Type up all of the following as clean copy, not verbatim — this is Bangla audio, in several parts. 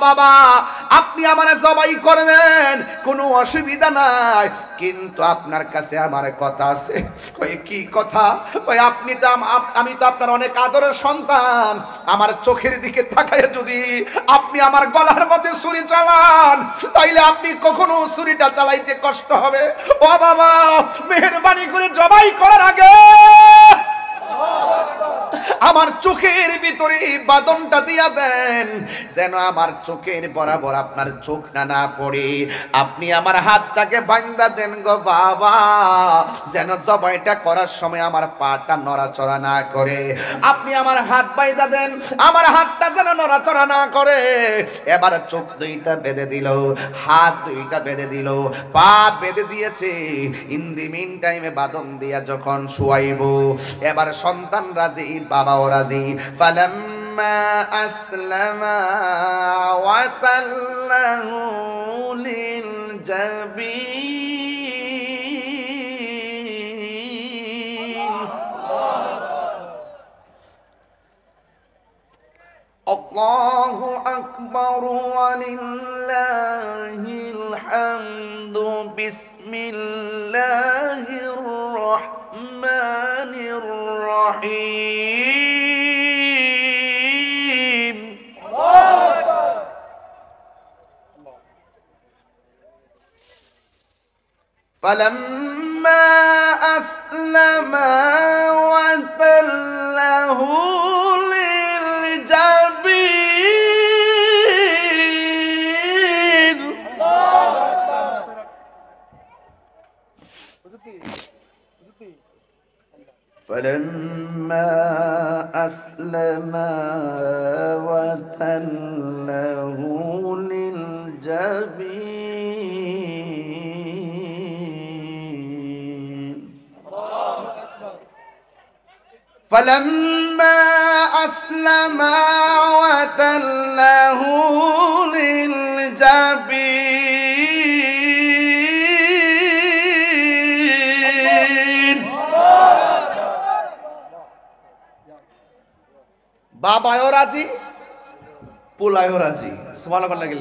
বাবা আপনি আমারে জবাই করবেন, কোনো অসুবিধা নাই, কিন্তু আপনার কাছে আমার কথা আছে। কই কি কথা? কই আপনি তো আমি তো আপনার অনেক আদরের সন্তান, আমার চোখের দিকে তাকায় যদি আপনি আমার গলার মধ্যে ছুরি চালান, তাইলে আপনি কখনো ছুরিটা চালাইতে কষ্ট হবে। ও বাবা মেহেরবানি করে জবাই করার আগে আমার চোখের ভিতরে বাদনটা দিয়া দেন, যেন আমার চোখের বরাবর আপনার চোখ না পড়ে। আপনি আমার হাতটাকে বাঁধা দেন গো বাবা, যেন জবাইটা করার সময় আমার পাটা নড়াচড়া না করে। আপনি আমার হাত বাঁধা দেন, আমার হাতটা যেন নড়াচড়া না করে। এবার চোখ দুইটা বেঁধে দিল, হাত দুইটা বেঁধে দিল, পা বেঁধে দিয়েছে। ইন দি মিন টাইমে বাদন দিয়া যখন শুয়াইব, এবার সন্তান রাজি, বাবাও রাজি। ফালাম্মা আসলামা ওয়া তাল্লাহু লিল জাবিন। আল্লাহু আকবার ওয়া লিল্লাহিল হামদু। বিসমিল্লাহির রাহমানির রহিম। فلما أسلما وتله للجبين. فلما أسلما وتله للجبين. فلما أسلما وتله للجبين. বাবাও রাজি, পোলায়ও রাজি। সুবহানাল্লাহ লাগে।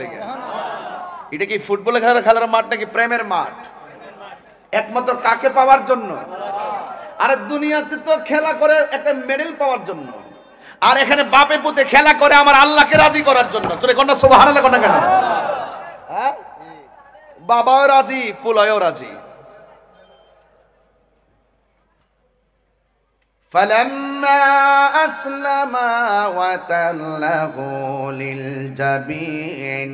এটা কি ফুটবল খেলার মাঠ নাকি প্রেমের মাঠ? একমাত্র কাকে পাওয়ার জন্য? আরে দুনিয়াতে তো খেলা করে একটা মেডেল পাওয়ার জন্য, আর এখানে বাপে পুতে খেলা করে আমার আল্লাহকে রাজি করার জন্য। তোরে কোনটা সুবহানাল্লাহ কোনটা কেন? হ্যাঁ, বাবাও রাজি, পোলায়ও রাজি। فلما أسلما وتله للجبين.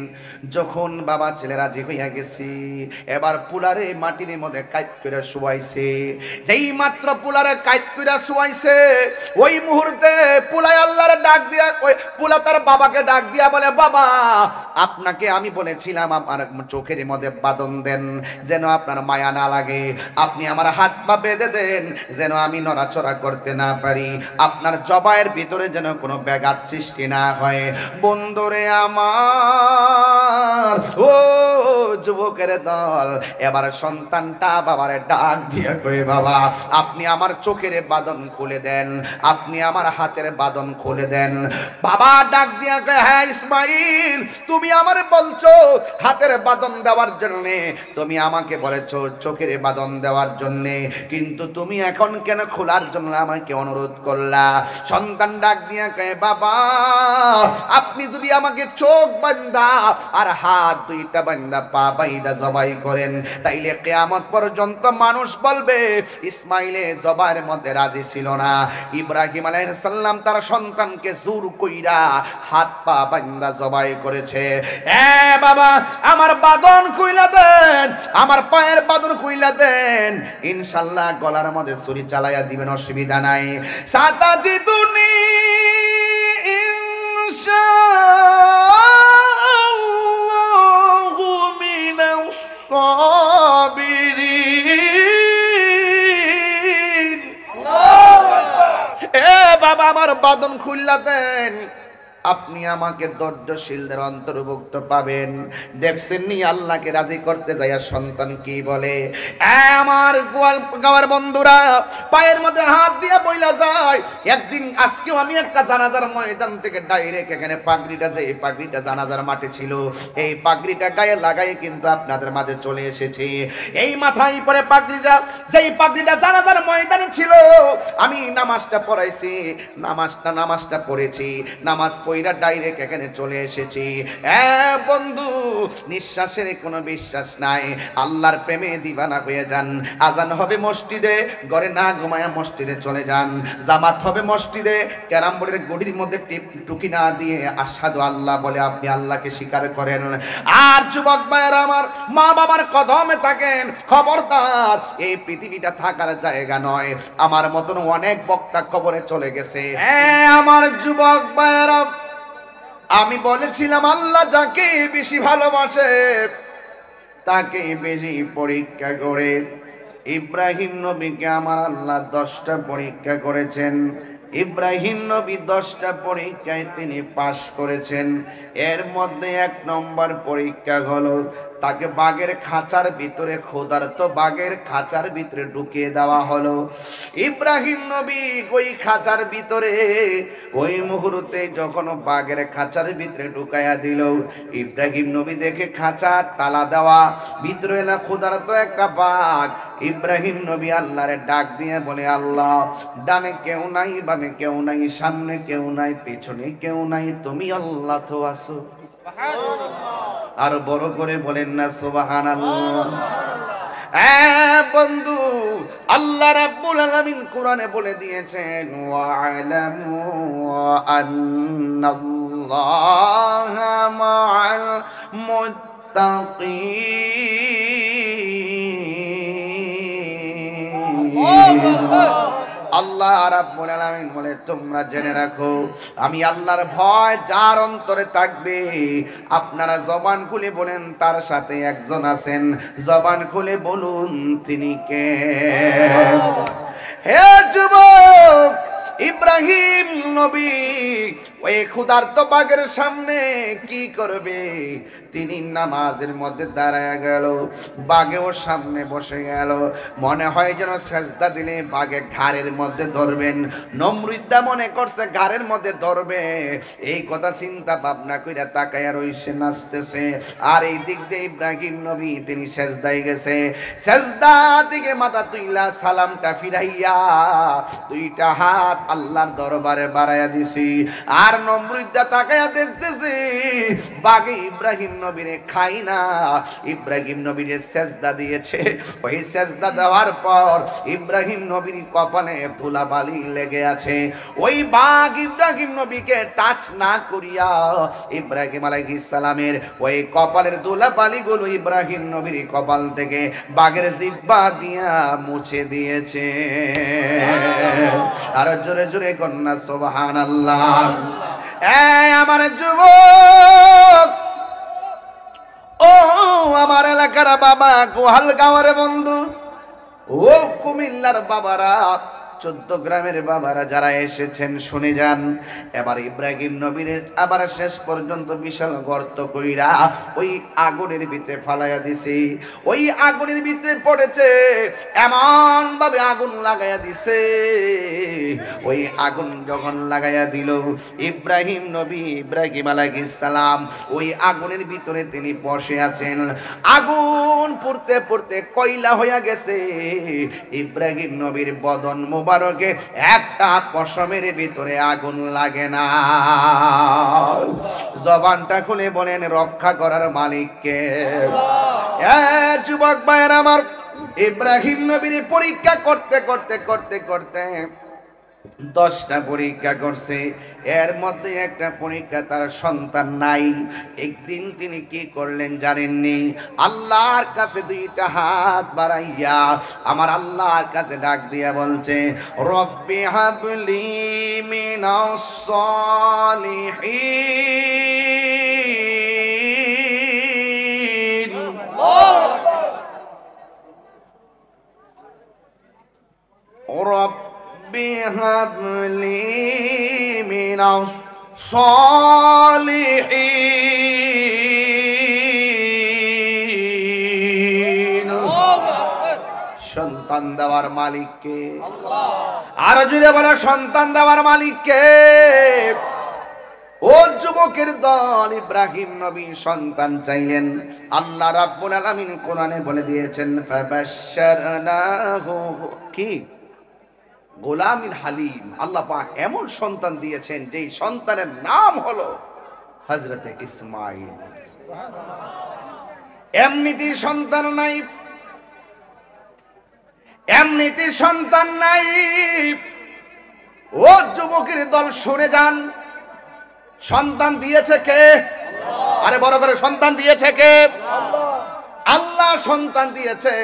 যখন বাবা ছেলে রাজি হইয়া গেছি, এবার পুলারে মাটির মধ্যে কাইত করে শুয়াইছে। যেই মাত্র পুলারে কাইত করে শুয়াইছে, ওই মুহূর্তে পুলায় আল্লাহর ডাক দিয়া, ওই পুলা তার বাবাকে ডাক দিয়া বলে, বাবা আপনাকে আমি বলেছিলাম আমার চোখের মধ্যে বাঁধন দেন, যেন আপনার মায়া না লাগে। আপনি আমার হাত পা বেঁধে দেন, যেন আমি নড়াচড়া করতে না পারি, আপনার জবাইয়ের ভিতরে যেন কোনো ব্যাঘাত সৃষ্টি না হয়। বন্ধুরে আমার, ও যুবকের দল, এবার সন্তানটা বাবারে ডাক দিয়ে কই, বাবা আপনি আমার চোখের বাঁধন খুলে দেন, আপনি আমার হাতের বাঁধন খুলে দেন। বাবা ডাক দিয়া কয়, হ্যাঁ ইসমাইল, তুমি আমারে বলছো হাতের বাঁধন দেওয়ার জন্য, তুমি আমাকে বলেছো চোখের বাঁধন দেওয়ার জন্য, কিন্তু তুমি এখন কেন খোলার জন্য আমাকে অনুরোধ করলা? সন্তান ডাক দিয়া কয়, বাবা আপনি যদি আমাকে চোখ বান্ধা আর হাত দুইটা বান্ধা পা বাইদা জবাই করেন, তাইলে কিয়ামত পর্যন্ত মানুষ বলবে ইসমাইলে জবাইয়ের মধ্যে রাজি ছিল না। ইব্রাহিম আলাইহিস সালাম তার সন্তানকে জোর কইরা হাত পা বান্ধা জবাই করেছে। বাবা আমার বাঁধন খুইলা দেন, আমার পায়ের বাঁধন খুইলা দেন, ইনশাআল্লাহ গলার মধ্যে ছুরি চালাইয়া দিবেন, অসুবিধা নাই। সাতাজিদুনি ইনশাআল্লাহু মিনাস সাবিরিন। বাবা আমার বাঁধন খুইলা দেন, আপনি আমাকে ধৈর্যশীলদের অন্তর্ভুক্ত পাবেন। দেখছেন নি আল্লাহকে রাজি করতে যাইয়া সন্তান কি বলে? আমার গাওয়ার বন্ধুরা, পায়ের মধ্যে হাত দিয়ে বইলা যায়। একদিন আজকেও আমি একটা জানাজার ময়দান থেকে ডাইরেক্ট এখানে পাগড়িটা, যে পাগড়িটা জানাজার মাঠে ছিল, এই পাগড়িটা গায়ে লাগাই কিন্তু আপনাদের মাঝে চলে এসেছি। এই মাথায় পরে পাগড়িটা, যেই পাগড়িটা জানাজার ময়দানে ছিল, আমি নামাজটা পড়াইছি, নামাজটা পড়েছি, নামাজ পড়া ডাইরেক্ট এখানে চলে এসেছি। বন্ধু, নিঃশ্বাসের কোনো বিশ্বাস নাই, আল্লাহর প্রেমে দিবানা হয়ে যান। আজান হবে মসজিদে, ঘরে না ঘুমায়া মসজিদে চলে যান। জামাত হবে মসজিদে, ক্যারাম বোর্ডের গড়ির মধ্যে টুকি না দিয়ে আশহাদু আল্লাহ বলে আপনি আল্লাহকে স্বীকার করেন। আর যুবক ভাইয়েরা আমার, মা বাবার কদমে থাকেন, খবরদার, এই পৃথিবীটা থাকার জায়গা নয়। আমার মতন অনেক বক্তা কবরে চলে গেছে। আমার যুবক ভাইয়েরা, আমি বলেছিলাম আল্লাহ যাকে বেশি ভালোবাসে তাকে বেশি পরীক্ষা করে। ইব্রাহিম নবীকে আমার আল্লাহ 10টা পরীক্ষা করেছেন। ইব্রাহিম নবী 10টা পরীক্ষায় তিনি পাশ করেছেন। এর মধ্যে 1 নম্বর পরীক্ষা হলো তাকে বাঘের খাঁচার ভিতরে, ক্ষুধার্ত বাঘের খাঁচার ভিতরে ঢুকিয়ে দেওয়া হলো। ইব্রাহিম নবী ওই খাঁচার ভিতরে, ওই মুহূর্তে যখন বাঘের খাঁচার ভিতরে ঢুকাইয়া দিল, ইব্রাহিম নবী দেখে খাঁচা তালা দেওয়া, ভিতরে এলা ক্ষুধার্ত একটা বাঘ। ইব্রাহিম নবী আল্লাহরে ডাক দিয়ে বলে, আল্লাহ, ডানে কেউ নাই, বামে কেউ নাই, সামনে কেউ নাই, পেছনে কেউ নাই, তুমি আল্লাহ তো আছো। আর বড় করে বলেন না সুবহানাল্লাহ। বন্ধু, আল্লাহ রাব্বুল আলামিন কোরআনে বলে দিয়েছেন, ওয়া'লামু আন্নাল্লাহা মা'আল মুত্তাকিন। আল্লাহ রাব্বুল আলামিন বলে, তোমরা জেনে রাখো, আমি আল্লাহর ভয় যার অন্তরে থাকবে, আপনারা জবান খুলে বলেন তার সাথে একজন আছেন, জবান খুলে বলুন তিনি কে? হে যুবক, ইব্রাহিম নবী ওই ক্ষুধার্ত বাঘের সামনে কি করবে? তিনি নামাজের মধ্যে দাঁড়ায় গেল, বাঘে ওর সামনে বসে গেল। মনে হয় যেন সেজদা দিলে বাঘে ঘাড়ের মধ্যে ধরবেন। নমরুদ্দা মনে করছে ঘাড়ের মধ্যে ধরবে, এই কথা চিন্তা ভাবনা কইরা তাকায়া রইছে, নাচতেছে। আর এই দিক দিয়ে ইব্রাহিম নবী তিনি সেজদায় গেছে, সেজদা দিকে মাথা তুইলা সালামটা ফিরাইয়া 2টা হাত আল্লাহর দরবারে বাড়াইয়া দিছি। আর নমরুদ্দা তাকায়া দেখতেছে বাঘে ইব্রাহিম নবীরে খাই না, ইব্রাহিম নবীরে সেজদা দিয়েছে। ওই সেজদা দেওয়ার পর ইব্রাহিম নবীর কপালে ধুলাবালি লেগে আছে। ওই বাঘ ইব্রাহিম নবীকে টাচ না করিয়া ইব্রাহিম আলাইহিস সালামের ওই কপালের ধুলাবালি গুলো ইব্রাহিম নবীর কপাল থেকে বাঘের জিহ্বা দিয়া মুছে দিয়েছে। আর জোরে জোরে কন্যা সুবহানাল্লাহ। আমার যুবক, ও আমার এলাকার বাবা, গোহালগাঁওয়ের বন্ধু, ও কুমিল্লার বাবারা, 14 গ্রামের বাবারা যারা এসেছেন শুনে যান। এবার ইব্রাহিম নবীর আবার শেষ পর্যন্ত বিশাল গর্ত কইরা ওই আগুনের ভিতরে ফালাইয়া দিছে। ওই আগুনের ভিতরে পড়েছে, এমন ভাবে আগুন লাগাইয়া দিছে। ওই আগুন যখন লাগাইয়া দিল, ইব্রাহিম নবী, ইব্রাহিম আলাইহিস সালাম ওই আগুনের ভিতরে তিনি বসে আছেন। আগুন পুড়তে পুড়তে কয়লা হইয়া গেছে। ইব্রাহিম নবীর বদন মুবারকে একটা পশমের ভিতরে আগুন লাগে না। জবানটা খুলে বলেন, রক্ষা করার মালিক কে? যুবক ভাইয়ের আমার, ইব্রাহিম নবীর পরীক্ষা করতে করতে করতে করতে 10টা পরীক্ষা করছে। এর মধ্যে একটা পরীক্ষা, তার সন্তান নাই। একদিন তিনি কি করলেন জানেননি? আল্লাহর কাছে 2টা হাত বাড়াইয়া আমার আল্লাহর কাছে ডাক দিয়া বলছে, রব্বি হাবলি মিনাস সালিহিন। رب هب لي من সালিহিন। সন্তান দেওয়ার মালিক কে? আর জুড়ে বলে সন্তান দেওয়ার মালিক কে? ও যুবকের দল, ইব্রাহিম নবী সন্তান চাইলেন। আল্লাহ রাব্বুল আলামিন কোরআনে বলে দিয়েছেন ফাবাশশারনাহু কি গোলামিন হালিম। আল্লাহ পাক এমন সন্তান দিয়েছেন যেই সন্তানের নাম হলো হযরতে ইসমাঈল। এমনিতেই সন্তান নাই, এমনিতেই সন্তান নাই। ও যুবকের দল শুনে যান, সন্তান দিয়েছে কে? আরে বড় করে, সন্তান দিয়েছে কে? আল্লাহ সন্তান দিয়েছে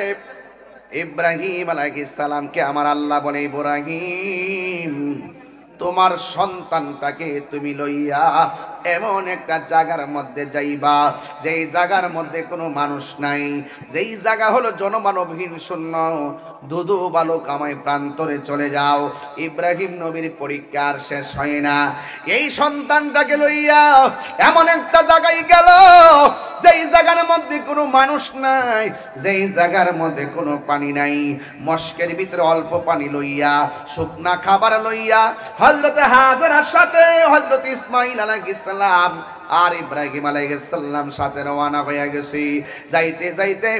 ইব্রাহিম আলাইহিস সালামকে। আমার আল্লাহ বলে, ইব্রাহিম তোমার সন্তানটাকে তুমি লইয়া এমন একটা জায়গার মধ্যে যাইবা, যেই জায়গার মধ্যে কোনো মানুষ নাই, যেই জায়গা হলো জনমানবহীন শূন্য, ধুধু বালু কামাই প্রান্তরে চলে যাও। ইব্রাহিম নবীর পরীক্ষা আর শেষ হয় না। এই সন্তানটাকে লইয়া এমন একটা জায়গায় গেল, যেই জায়গার মধ্যে কোনো মানুষ নাই, যেই জায়গার মধ্যে কোনো পানি নাই। মস্কের ভিতরে অল্প পানি লইয়া, শুকনা খাবার লইয়া হযরতে হাজেরার সাথে হযরত ইসমাঈল আলাইহিস সালাম আর ইব্রাহিম আলাইহিস সালাম সাথে রওনা হয়ে গেছে। যাইতে যাইতে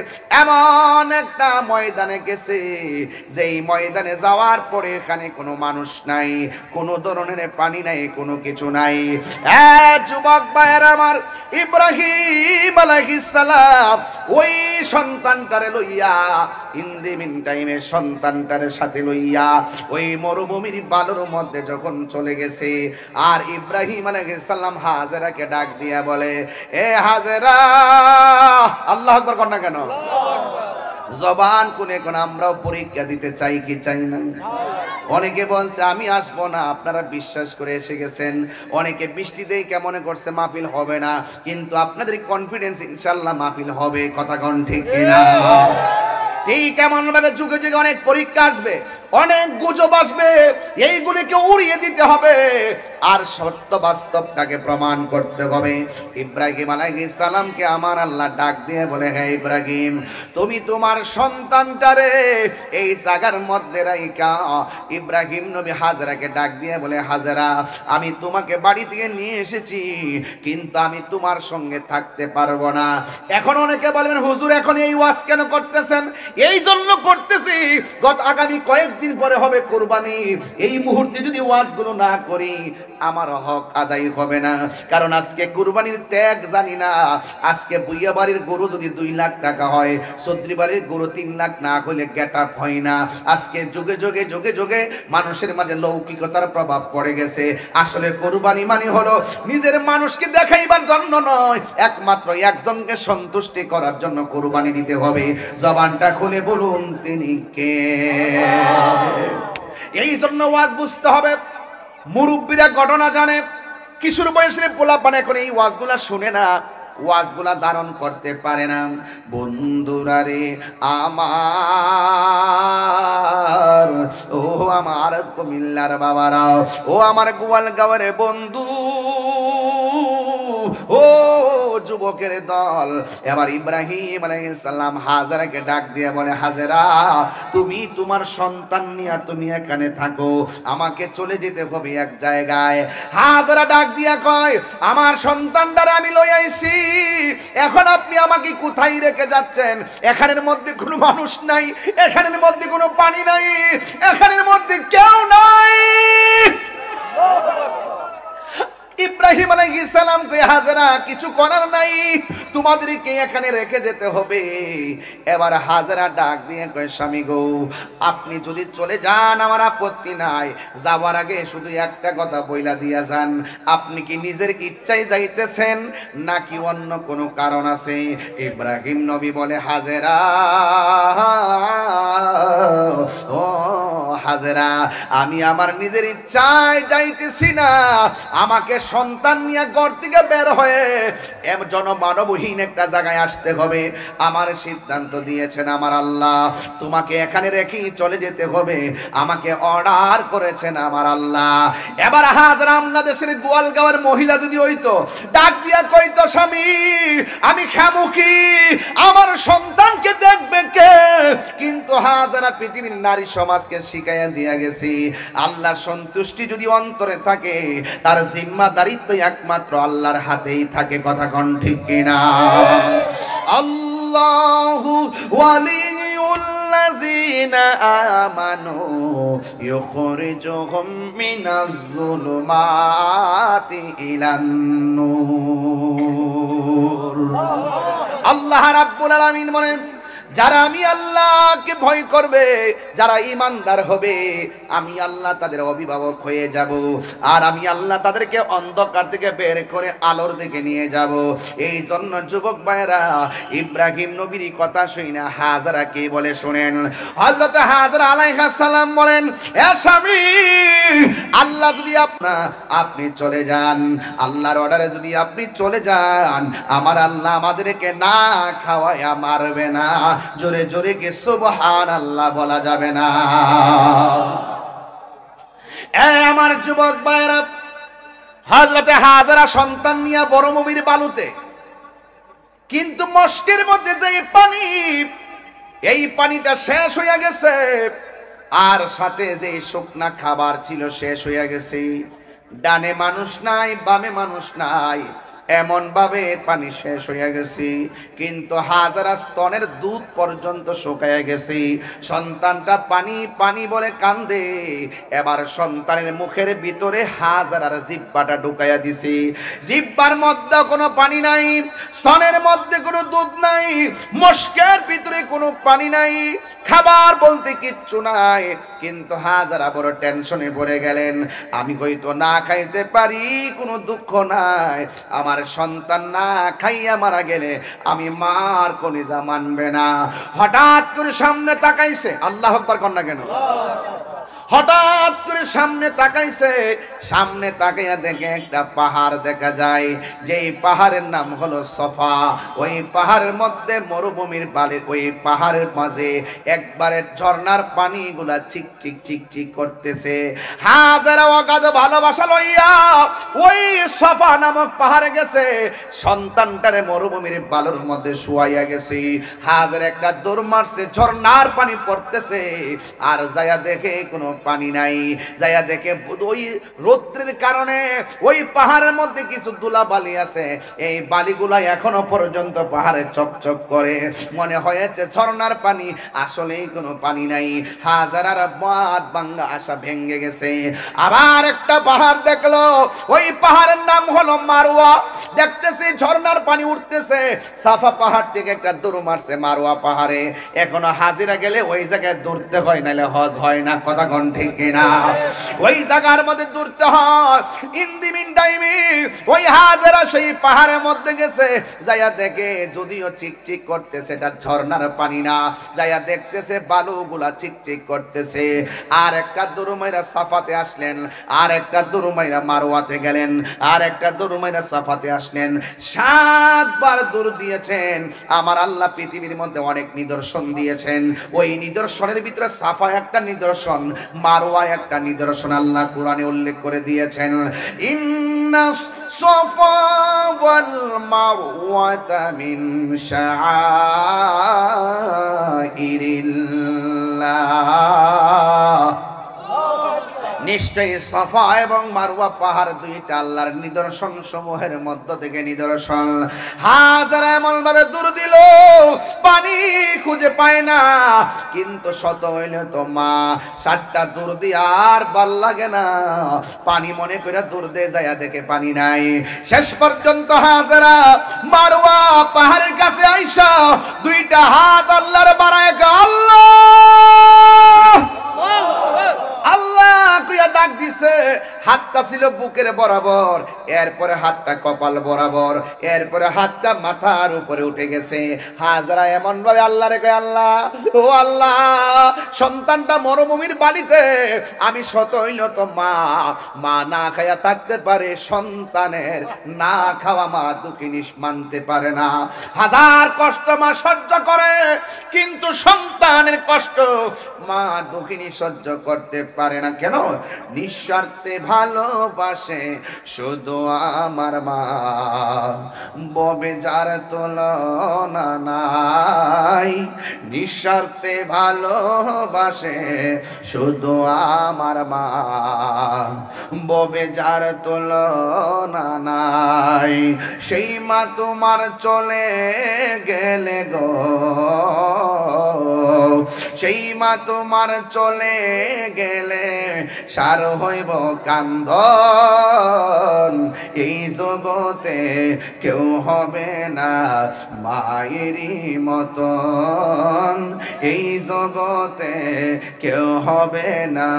এমন একটা ময়দানে গেছে, যেই ময়দানে যাওয়ার পরে এখানে কোনো মানুষ নাই, কোনো ধরনের পানি নাই, কোনো কিছু নাই। যুবক ভাইয়েরা আমার, ইব্রাহিম আলাইহিস সালাম ওই সন্তানটারে লইয়া, ইন দি মিন টাইমে সন্তানটারে সাথে লইয়া ওই মরুভূমির বালুর মধ্যে যখন চলে গেছে, আর ইব্রাহিম আলাইহিস সালাম হাজেরাকে ডাক দিয়া বলে, এ হাজেরা। আল্লাহু আকবার কর না কেন? জবান কোনে কোন আমরাও পরীক্ষা দিতে চাই কি চাই না? অনেকে বলছে আমি আসবো না, আপনারা বিশ্বাস করে এসে গেছেন। অনেকে বৃষ্টি দেখে মনে করছে মাহফিল হবে না, কিন্তু আপনাদের কনফিডেন্স ইনশাআল্লাহ মাহফিল হবে। কথা কোন ঠিক কিনা? এই কেমন ভাবে যুগে যুগে অনেক পরীক্ষা আসবে, অনেক গুজব আসবে, এইগুলিকে উড়িয়ে দিতে হবে আর সত্য বাস্তবটাকে প্রমাণ করতে হবে। ইব্রাহিম আলাইহিস সালামকে আমার আল্লাহ ডাক দিয়ে বলে, হে ইব্রাহিম, তুমি তোমার সন্তানটারে এই জায়গার মধ্যে রাইখা। ইব্রাহিম নবী হাজেরাকে ডাক দিয়ে বলে, হাজেরা, আমি তোমাকে বাড়ি থেকে নিয়ে এসেছি, কিন্তু আমি তোমার সঙ্গে থাকতে পারবো না। এখন অনেকে বলবেন, হুজুর এখন এই ওয়াজ কেন করতেছেন? এই জন্য করতেছি, আগামী কয়েকদিন পরে হবে কুরবানি। এই মুহূর্তে যদি ওয়াজগুলো না করি আমার হক আদায় হবে না। কারণ আজকে কুরবানির ত্যাগ জানি না। আজকে বুইয়া বাড়ির গরু যদি 2 লাখ টাকা হয়, চৌধুরী বাড়ির গরু 3 লাখ না হলে গেট আপ হয় না। আজকে যুগে যুগে যুগে যুগে মানুষের মাঝে লৌকিকতার প্রভাব পড়ে গেছে। আসলে কুরবানি মানে হলো নিজের মানুষকে দেখাইবার জন্য নয়, একমাত্র একজনকে সন্তুষ্টি করার জন্য কুরবানি দিতে হবে। জবানটা খুলে বলুন তিনি কে? এই জন্য ওয়াজ বুঝতে হবে। মুরব্বীরা ঘটনা জানে, কিশোর বয়সের পোলাপান এখন এই ওয়াজগুলা শুনে না, ওয়াজগুলা ধারণ করতে পারে না। বন্ধুরা রে আমার, ও আমার কুমিল্লার বাবারা, ও আমার গোয়ালগাঁওয়ের বন্ধু, ও যুবকের দল। এবার ইব্রাহিম আলাইহিস সালাম হাজেরাকে ডাক দিয়ে বলে, হাজেরা, তুমি তোমার সন্তান নিয়ে তুমি এখানে থাকো, আমাকে চলে যেতে হবে এক জায়গায়। হাজেরা ডাক দিয়া কয়, আমার সন্তানটারে আমি লই আইছি, এখন আপনি আমাকে কোথায় রেখে যাচ্ছেন? এখানের মধ্যে কোনো মানুষ নাই, এখানের মধ্যে কোনো পানি নাই, এখানের মধ্যে কেউ নাই। ইব্রাহিম আলাইহিস সালাম কয়, হাজেরা, কিছু করার নাই, তোমাদেরকে এখানে রেখে যেতে হবে। এবার হাজেরা ডাক দিয়ে কয়, স্বামী গো, আপনি যদি চলে যান আমার আপত্তি নাই, যাওয়ার আগে শুধু একটা কথা বইলা দিয়া যান, আপনি কি নিজের ইচ্ছায় যাইতেছেন নাকি অন্য কোনো কারণ আছে? ইব্রাহিম নবী বলে, হাজেরা, ও হাজেরা, আমি আমার নিজের ইচ্ছায় যাইতেছি না, আমাকে সন্তান নিয়ে ঘর থেকে বের হয়ে জনমানবহীন একটা জায়গায় আসতে হবে। আমার সিদ্ধান্ত দিয়েছেন আমার আল্লাহ, তোমাকে এখানে রেখেই চলে যেতে হবে, আমাকে অর্ডার করেছেন আমার আল্লাহ। এবার হাজার বাংলাদেশের গোয়ালগাঁওয়ের মহিলা যদি হইতো, ডাক দিয়া কইতো, স্বামী আমি খামুখী, আমার সন্তানকে দেখবে কে? কিন্তু হাজারা পৃথিবীর নারী সমাজকে শিখাইয়া দিয়া গেছি, আল্লাহর সন্তুষ্টি যদি অন্তরে থাকে, তার জিম্মাদারিত্ব একমাত্র আল্লাহর হাতেই থাকে। কথা কোন ঠিক কিনা? আল্লাহু ওয়ালিউল্লাযিনা আমানু ইউখরিজুহুম মিনাজ যুলুমাতি ইলান নূর। আল্লাহ রাব্বুল আলামিন বলেন, যারা আমি আল্লাহকে ভয় করবে, যারা ঈমানদার হবে, আমি আল্লাহ তাদের অভিভাবক হয়ে যাব, আর আমি আল্লাহ তাদেরকে অন্ধকার থেকে বের করে আলোর দিকে নিয়ে যাব। এই জন্য যুবক ভাইরা, ইব্রাহিম নবীর কথা শুনে হাজরা কে বলে শুনেন। হযরত হাজরা আলাইহিস সালাম বলেন, এ স্বামী, আল্লাহ যদি আপনি চলে যান, আল্লাহর অর্ডারে যদি আপনি চলে যান, আমার আল্লাহ আমাদেরকে না খাওয়ায়া মারবে না। জোরে জোরে কে সুবহানাল্লাহ বলা যাবে না? আমার যুবক ভাইরা, হযরতে হাজরা সন্তান নিয়ে বড় নবীর বালুতে, কিন্তু মস্কের মধ্যে যে পানি, এই পানিটা শেষ হয়ে গেছে, আর সাথে যে শুকনা খাবার ছিল শেষ হয়ে গেছে। ডানে মানুষ নাই, বামে মানুষ নাই, এমন ভাবে পানি শেষ হয়ে গেছে। কিন্তু হাজারা স্তনের দুধ পর্যন্ত শুকায় গেছে। সন্তানটা পানি পানি বলে কান্দে। এবার সন্তানের মুখের ভিতরে হাজারার জিহ্বাটা ঢুকাইয়া দিছে। জিহ্বার মধ্যে কোনো পানি নাই, স্তনের মধ্যে কোনো দুধ নাই, মস্কের ভিতরে কোনো পানি নাই, খাবার বলতে কিচ্ছু নাই। কিন্তু হাজারা বড় টেনশনে পড়ে গেলেন, আমি হয়তো না খাইতে পারি, কোনো দুঃখ নাই, আমার সন্তান না খাইয়া মারা গেলে আমি মার কলিজা মানবে না। হঠাৎ করে সামনে তাকাইছে, আল্লাহ আকবার কন্যা কেন? হঠাৎ করে সামনে তাকাইছে, সামনে তাকাইয়া দেখে একটা পাহাড় দেখা যায়, যেই পাহাড়ের নাম হলো সফা। ওই পাহাড়ের মধ্যে মরুভূমির বালি, ওই পাহাড়ের মাঝে একবারে ঝর্ণার পানিগুলা চিক চিক চিক চিক করতেছে। হাজারা অগাধ ভালোবাসা লইয়া ওই সফা নামক পাহাড়ে গেছে, সন্তানটারে মরুভূমির বালুর মধ্যে শুয়াইয়া গেছে। হাজার একটা দৌড় মারছে, ঝর্ণার পানি পড়তেছে, আর যায়া দেখে কোনো পানি নাই। যাইয়া দেখে ওই রৌদ্রের কারণে ওই পাহাড়ের মধ্যে কিছু ধুলা বালি আছে, এই বালিগুলা এখনো পর্যন্ত পাহাড়ে চকচক করে। মনে হয়েছে ঝর্ণার পানি, আসলেই কোনো পানি নাই। হাজারার বাদ ভাঙ্গা আশা ভেঙে গেছে। আবার একটা পাহাড় দেখলো, ওই পাহাড়ের নাম হলো মারওয়া। দেখতেছে ঝর্ণার পানি উঠতেছে, সাফা পাহাড় থেকে একটা দৌড় মারছে মারওয়া পাহাড়ে। এখনো হাজিরা গেলে ওই জায়গায় দৌড়তে হয়, নাহলে হজ হয় না। কথা ঠিক না? ওই জায়গার মধ্যে দূরতে হয়। ইন্দিমিন টাইমে ওই হাজারা সেই পাহাড়ের মধ্যে গেছে, যাইয়া দেখে যদিও চিকচিক করতেছে, এটা ঝর্ণার পানি না। যাইয়া দেখতেছে বালুগুলা চিকচিক করতেছে। আর একটা দুরুমাইরা সাফাতে আসলেন, আর একটা দুরুমাইরা মারওয়াতে গেলেন, আর একটা দুরুমাইরা সাফাতে আসলেন। 7 বার দূর দিয়েছেন। আমার আল্লাহ পৃথিবীর মধ্যে অনেক নিদর্শন দিয়েছেন, ওই নিদর্শনের ভিতরে সাফা একটা নিদর্শন, মারওয়া একটা নিদর্শন। আল্লাহ কোরআনে উল্লেখ করে দিয়েছেন, ইন্নাস সাফা ওয়াল মারওয়াতা মিন শাআইরিল্লাহ। নিশ্চয়ই সাফা এবং মারওয়া পাহাড় দুইটা আল্লাহর নিদর্শন সমূহের মধ্য থেকে নিদর্শন। হাজারা এমন ভাবে দূর দিল, পানি খুঁজে পায় না। কিন্তু শত হইলে তো মা 7টা দূর দিয়ে আর ভাল লাগে না, পানি মনে করে দূর দিয়ে যায়, দেখে পানি নাই। শেষ পর্যন্ত হাজারা মারওয়া পাহাড়ের কাছে আইসা দুইটা হাত আল্লাহর বাড়ায়, আল্লাহ আল্লাহ কইয়া ডাক দিছে। হাতটা হাতটা ছিল বুকের বরাবর, এরপরে হাতটা কপাল বরাবর, এরপরে হাতটা মাথার উপরে উঠে গেছে। হাজরা এমন ভাবে আল্লাহ রে কয়, আল্লাহ ও আল্লাহ, সন্তানটা মরুভূমির বাড়িতে, আমি শত হইল তো মা না খাইয়া থাকতে পারে, সন্তানের না খাওয়া মা দুঃখিনী মানতে পারে না। হাজার কষ্ট মা সহ্য করে, কিন্তু সন্তানের কষ্ট মা দুঃখিনী সহ্য করতে পারে না। কেন? নিঃস্বার্থে ভালোবাসে শুধু আমার মা, ববে যার তুলনা নাই। নিঃস্বার্থে ভালোবাসে শুধু আমার মা, ববে যার তুলনা নাই। সেই মা তোমার চলে গেলে গো, সেই মা তোমার চলে গেলে সার হইব কান্দন। এই জগতে কেউ হবে না মায়েরই মতন, এই জগতে কেউ হবে না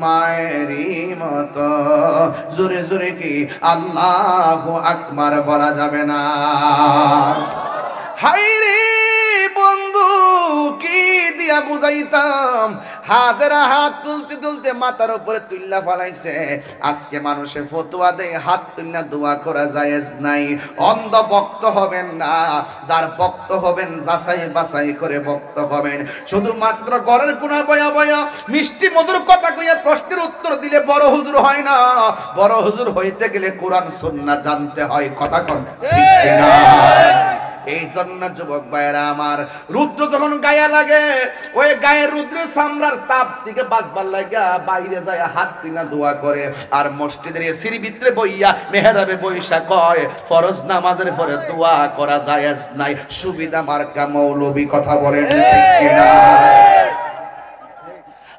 মায়েরই মতো। জোরে জোরে কি আল্লাহু আকবার বলা যাবে না? হায়রে বন্ধু, কি দিয়া বুঝাইতাম? হাজারা হাত তুলতে তুলতে মাথার উপরে তুল্লা ফালাইছে। আজকে মানুষে ফতুয়া দেয় হাত তুলনা দোয়া করা জায়েজ নাই। অন্ধ ভক্ত হবেন না, যার ভক্ত হবেন যাচাই বাছাই করে ভক্ত হবেন। শুধুমাত্র ঘরের কোনা বয়া বয়া মিষ্টি মধুর কথা কইয়া প্রশ্নের উত্তর দিলে বড় হুজুর হয় না। বড় হুজুর হইতে গেলে কোরআন সুন্নাহ জানতে হয়। কথা কোন ঠিক না? এই জন্য যুবক ভাইয়েরা আমার, রুদ্র যখন গায়ে লাগে, ওই গায়ের রুদ্রের চামড়ার তাপ থেকে বাঁচবার লাগা বাইরে যায় হাত তুলে দোয়া করে। আর মসজিদের এসির ভিতরে বইয়া মেহরাবে বইসা কয়, ফরজ নামাজের পরে দোয়া করা জায়েজ নাই। সুবিধা মার্কা মৌলবী কথা বলেন ঠিক কিনা?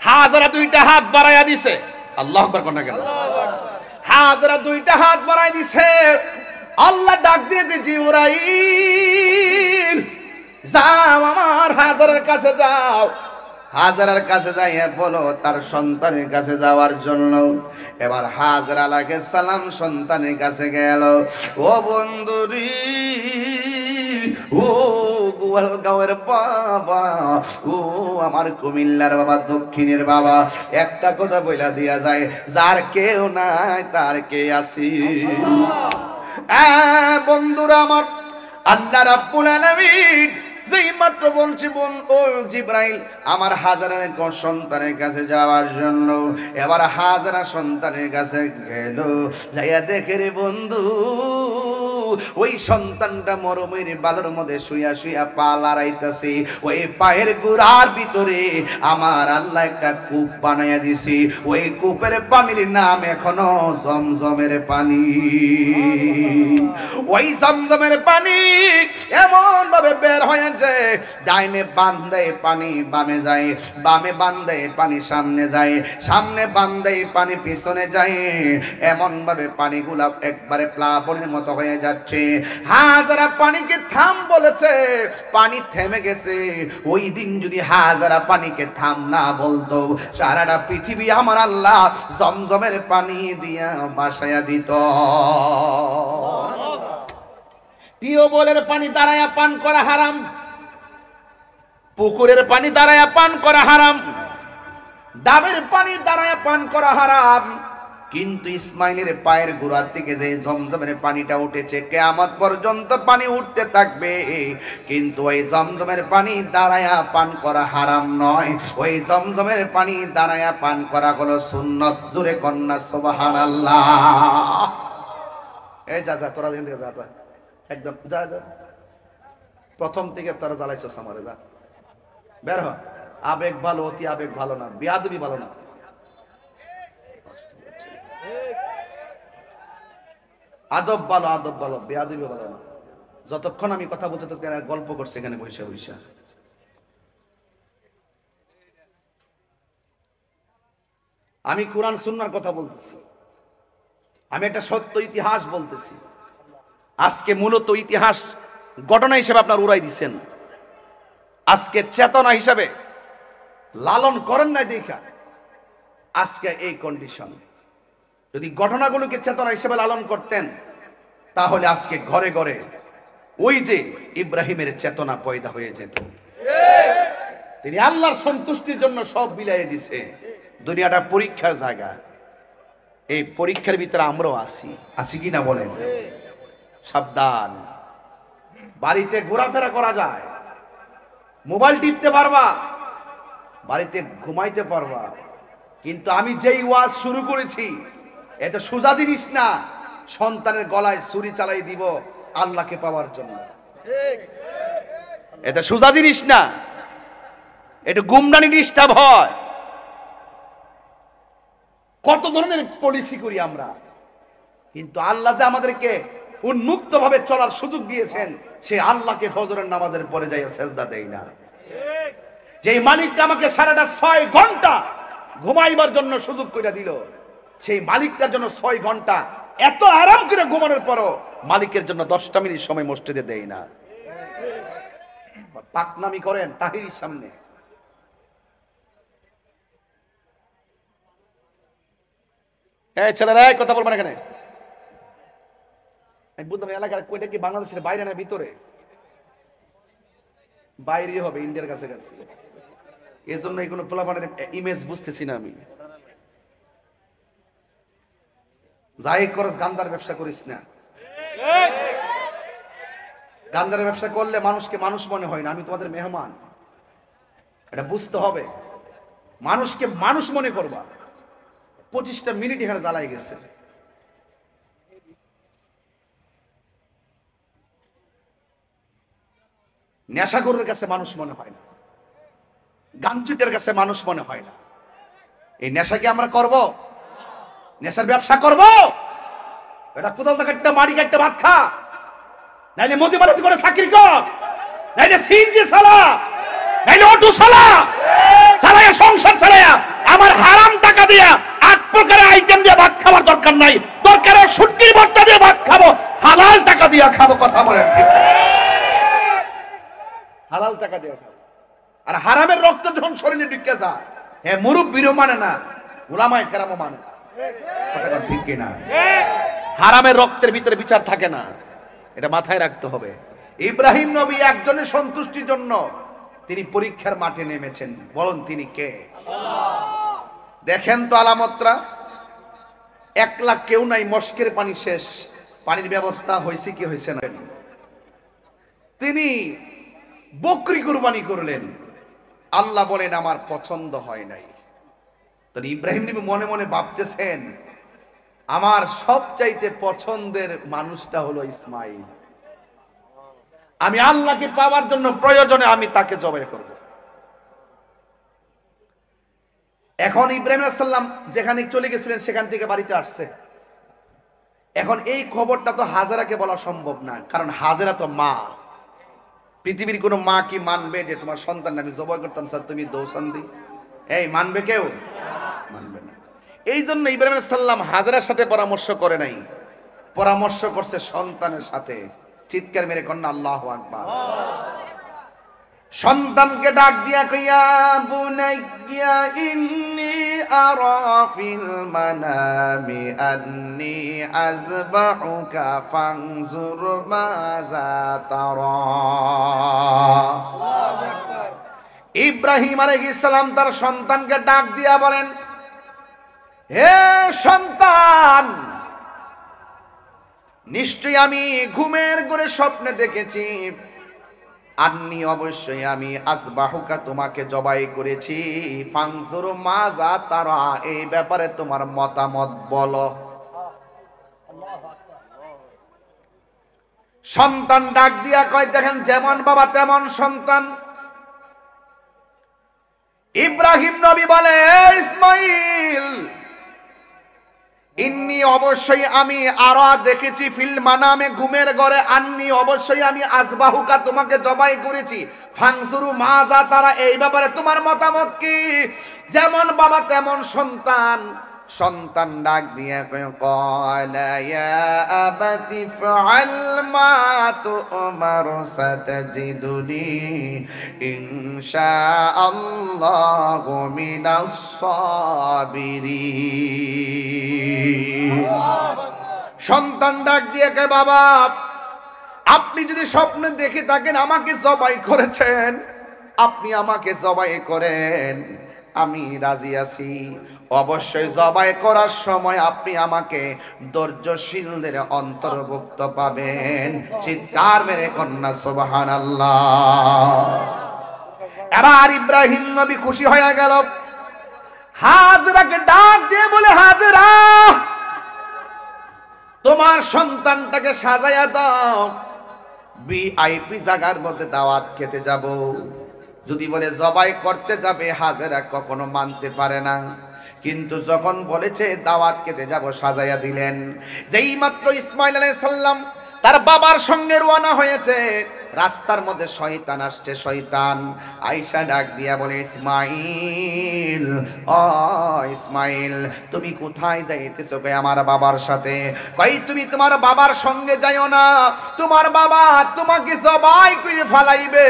হাজরা দুইটা হাত বাড়াইয়া দিছে। আল্লাহু আকবার কোন না কেন? হাজরা দুইটা হাত বাড়াই দিছে। আল্লাহ ডাক দিয়ে জিবরাইল, যাও আমার হাজারের কাছে যাও। হাজারের কাছে যাইয়া বলো তার সন্তানের কাছে যাওয়ার জন্য। এবার হাজরা আলাইহিস সালাম সন্তানের কাছে গেল। ও বন্ধুরি, ও গোয়ালগাঁওয়ের বাবা, ও আমার কুমিল্লার বাবা, দক্ষিণের বাবা, একটা কথা বইলা দিয়া যায়, যার কেউ নাই তার কে আছি। বন্ধুরা আমার, আল্লাহ রাব্বুল আলামিন যেই মাত্র বলছি ও জিবরাইল আমার হাজারের সন্তানের কাছে যাওয়ার জন্য, এবার হাজারা সন্তানের কাছে গেল। যাইয়া দেখে রে বন্ধু, ওই সন্তানটা মরুভূমির বালুর মধ্যে শুইয়া শুইয়া পা লড়াইতেছে। ওই পায়ের গোড়ার ভিতরে আমার আল্লাহ একটা কূপ বানাইয়া দিছি। ওই কূপের পানির নাম এখনো জমজমের পানি। ওই জমজমের পানি এমন ভাবে বের হয়ে যায়, ডাইনে বান্ধে পানি বামে যায়, বামে বান্ধে পানি সামনে যায়, সামনে বান্ধে পানি পিছনে যায়। এমন ভাবে পানিগুলা একবারে প্লাবনের মতো হয়ে যাচ্ছে। হাজারা পানিকে থাম বলেছে, পানি থেমে গেছে। ওই দিন যদি হাজারা পানিকে থাম না বলতো, সারাটা পৃথিবী আমার আল্লাহ জমজমের পানি দিয়া বাসায়া দিত। টিউবওয়েলের পানি দাঁড়ায়া পান করা হারাম, পুকুরের পানি দাঁড়ায়া পান করা হারাম, ডাবের পানি দাঁড়ায়া পান করা হারাম। কিন্তু ইসমাইলের পায়ের গোড়া থেকে যে জমজমের পানিটা উঠেছে, কিয়ামত পর্যন্ত পানি উঠতে থাকবে। কিন্তু ওই জমজমের পানি দাঁড়ায়া পান করা হারাম নয়, ওই জমজমের পানি দাঁড়ায়া পান করা হলো সুন্নত। জোরে কন্যা সুবহানাল্লাহ। এই যা যা, তোরা এখান থেকে যা, একদম যা যা, প্রথম থেকে তোরা জ্বালাইছস আমারে, যা বের হ। আবেগ ভালো, অতি আবেগ ভালো না, বিয়াদবি ভালো না। আদব ভালো, আদব ভালো, বেয়াদবি ভালো না। যতক্ষণ আমি কথা বলতে ততক্ষণ গল্প করছে এখানে বইসা বইসা। আমি কোরআন সুন্নাহর কথা বলতেছি, আমি একটা সত্য ইতিহাস বলতেছি। আজকে মূলত ইতিহাস ঘটনা হিসেবে আপনার উড়াই দিচ্ছেন, আজকে চেতনা হিসাবে লালন করেন নাই দেখা আজকে এই কন্ডিশন। যদি ঘটনাগুলোকে চেতনা হিসেবে লালন করতেন, তাহলে আজকে ঘরে ঘরে ওই যে ইব্রাহিমের চেতনা পয়দা হয়ে যেত। তিনি আল্লাহর সন্তুষ্টির জন্য সব মিলিয়ে দিছে। দুনিয়াটা পরীক্ষার জায়গা, এই পরীক্ষার ভিতরে আমরাও আসি কি না বলেন? সাবধান। বাড়িতে ঘোরাফেরা করা যায়, মোবাইল টিপতে পারবা, বাড়িতে ঘুমাইতে পারবা, কিন্তু আমি যেই ওয়াজ শুরু করেছি এটা সোজা জিনিস না। সন্তানের গলায় ছুরি চালাই দিব আল্লাহকে পাওয়ার জন্য, এটা সোজা জিনিস না। এটা গুমরানি ডিস্টার্ব হয়। কত ধরনের পলিসি করি আমরা, কিন্তু আল্লাহ যে আমাদেরকে উন্মুক্ত ভাবে চলার সুযোগ দিয়েছেন, সে আল্লাহকে ফজরের নামাজের পরে যাই সেজদা দেই না। যেই মালিকটা আমাকে সারাটা 6 ঘন্টা ঘুমাইবার জন্য সুযোগ করে দিল, সেই মালিকটার জন্য 6 ঘন্টা এত আরাম করে ঘুমানোর পরও মালিকের জন্য 10টা মিনিট সময় মসজিদে দেই না। পাকনামি করেন তাহিরির সামনে। এই ছেলেরা কথা বলবেন এখানে। আমি বুঝলাম এলাকার কয়টা কি বাংলাদেশের বাইরে না ভিতরে? বাইরে হবে, ইন্ডিয়ার কাছে কাছে। এই জন্য এই কোনো পোলাপানের ইমেজ বুঝতেছি না আমি। যাই করস গান্দার ব্যবসা করিস না। গান্দার ব্যবসা করলে মানুষকে মানুষ মনে হয় না। আমি তোমাদের মেহমান, এটা বুঝতে হবে। মানুষকে মানুষ মনে করবা। 25টা মিনিট এখানে জ্বালাই গেছে। নেশাখোরের কাছে মানুষ মনে হয় না, গাঞ্জুটের কাছে মানুষ মনে হয় না। এই নেশা কি আমরা করব? নেশার ব্যবসা করব? এটা কোদাল কাটতে মাড়ি কাটতে ভাত খা, নাইলে মোদি বাড়ি করে চাকরি কর, নাইলে সিএনজি চালা, নাইলে অটো চালা, চালায়া সংসার চালায়া আমার হারাম টাকা দিয়া 8 প্রকারের আইটেম দিয়ে ভাত খাওয়ার দরকার নাই। দরকার শুটকির ভর্তা দিয়ে ভাত খাবো, হালাল টাকা দিয়ে খাবো। কথা বলেন ঠিক? হালাল টাকা দিয়ে খাবো। আর হারামের রক্ত যখন শরীরে ঢুকে যায়, হ্যাঁ মুরব্বিরও মানে না, উলামায়ে কেরামও মানে না। কথা ঠিক কি না? হারামের রক্তের ভিতরে বিচার থাকে না, এটা মাথায় রাখতে হবে। ইব্রাহিম নবী একজনের সন্তুষ্টির জন্য তিনি পরীক্ষার মাঠে নেমেছেন। বলুন তিনি কে? দেখেন তো আলামতরা। 1 লাখ কেউ নাই, মস্কের পানি শেষ, পানির ব্যবস্থা হয়েছে কি হয়েছে না। তিনি বকরি কুরবানি করলেন। আল্লাহ বলেন আমার পছন্দ হয় নাই। তাহলে ইব্রাহিম নবী মনে মনে ভাবতেছেন আমার সবচাইতে পছন্দের মানুষটা হলো ইসমাইল। আমি আল্লাহকে পাওয়ার জন্য প্রয়োজনে আমি তাকে জবাই করব। এখন ইব্রাহিম আলাইহিস সালাম যেখানে চলে গেছিলেন সেখান থেকে বাড়িতে আসছে। এখন এই খবরটা তো হাজেরাকে বলা সম্ভব না, কারণ হাজেরা তো মা। পৃথিবীর কোনো মা কি মানবে যে তোমার সন্তান আমি জবাই করতাম স্যার তুমি দৌসান দি? এই মানবে কেউ? মানবে না। এই জন্য ইব্রাহিম আলাইহিস সালাম হাজেরার সাথে পরামর্শ করে নাই, পরামর্শ করছে সন্তানের সাথে। চিৎকার মেরে কন্যা আল্লাহু আকবার। সন্তানকে ডাক দিয়া কইয়া বুনাইয়া ইন্নী আরা ফিল মানামি আন্নী আযবাহুকা ফানজুর মাযা তারা। ইব্রাহিম আলাইহিস সালাম তার সন্তানকে ডাক দিয়া বলেন, হে সন্তান, নিশ্চয়ই আমি ঘুমের ঘরে স্বপ্নে দেখেছি আন্নি অবশ্যই আমি আযবাহুকা তোমাকে জবাই করেছি, ফানজুর মাযা তারা এই ব্যাপারে তোমার মতামত বলো। সন্তান ডাক দিয়া কয়, দেখেন যেমন বাবা তেমন সন্তান। ইব্রাহিম নবী বলে, ইসমাইল ইন্নি অবশ্যই আমি আরা দেখেছি ফিল মানামে ঘুমের ঘরে, আন্নি অবশ্যই আমি আযবাহুকা তোমাকে জবাই করেছি, ফানজুরু মাযা তারা এই ব্যাপারে তোমার মতামত কি? যেমন বাবা তেমন সন্তান। সন্তান ডাক দিয়ে ক্বালা ইয়া আবাতি ফাআল মা তু'মার সাতাজিদুনি ইনশাআল্লাহু মিনাস সাবিরিন। সন্তান ডাক দিয়ে কে বাবা, আপনি যদি স্বপ্নে দেখে থাকেন আমাকে জবাই করেছেন, আপনি আমাকে জবাই করেন, আমি রাজি আছি। অবশ্যই জবাই করার সময় আপনি আমাকে ধৈর্যশীলদের অন্তর্ভুক্ত পাবেন। চিৎকার মেরে কন্যা সুবহানাল্লাহ। এবার ইব্রাহিম নবী খুশি হয়ে গেল, হাজরাকে ডাক দিয়ে বলে, হাজরা তোমার সন্তানটাকে সাজায়া দাও, ভিআইপি জায়গার মধ্যে দাওয়াত খেতে যাব। যদি বলে জবাই করতে যাবে, হাজেরা কখনো মানতে পারে না। কিন্তু যখন বলেছে দাওয়াত খেতে যাব, সাজাইয়া দিলেন। যেই মাত্র ইসমাইল আলাইহিস সালাম তার বাবার সঙ্গে রওনা হয়েছে, রাস্তার মধ্যে শয়তান আসছে। শয়তান আয়েশা ডাক দিয়া বলে, ইসমাইল, ও ইসমাইল, তুমি কোথায় যাইতেছো? কই আমার বাবার সাথে। কই তুমি তোমার বাবার সঙ্গে যাইও না, তোমার বাবা তোমাকে জবাই করে ফালাইবে।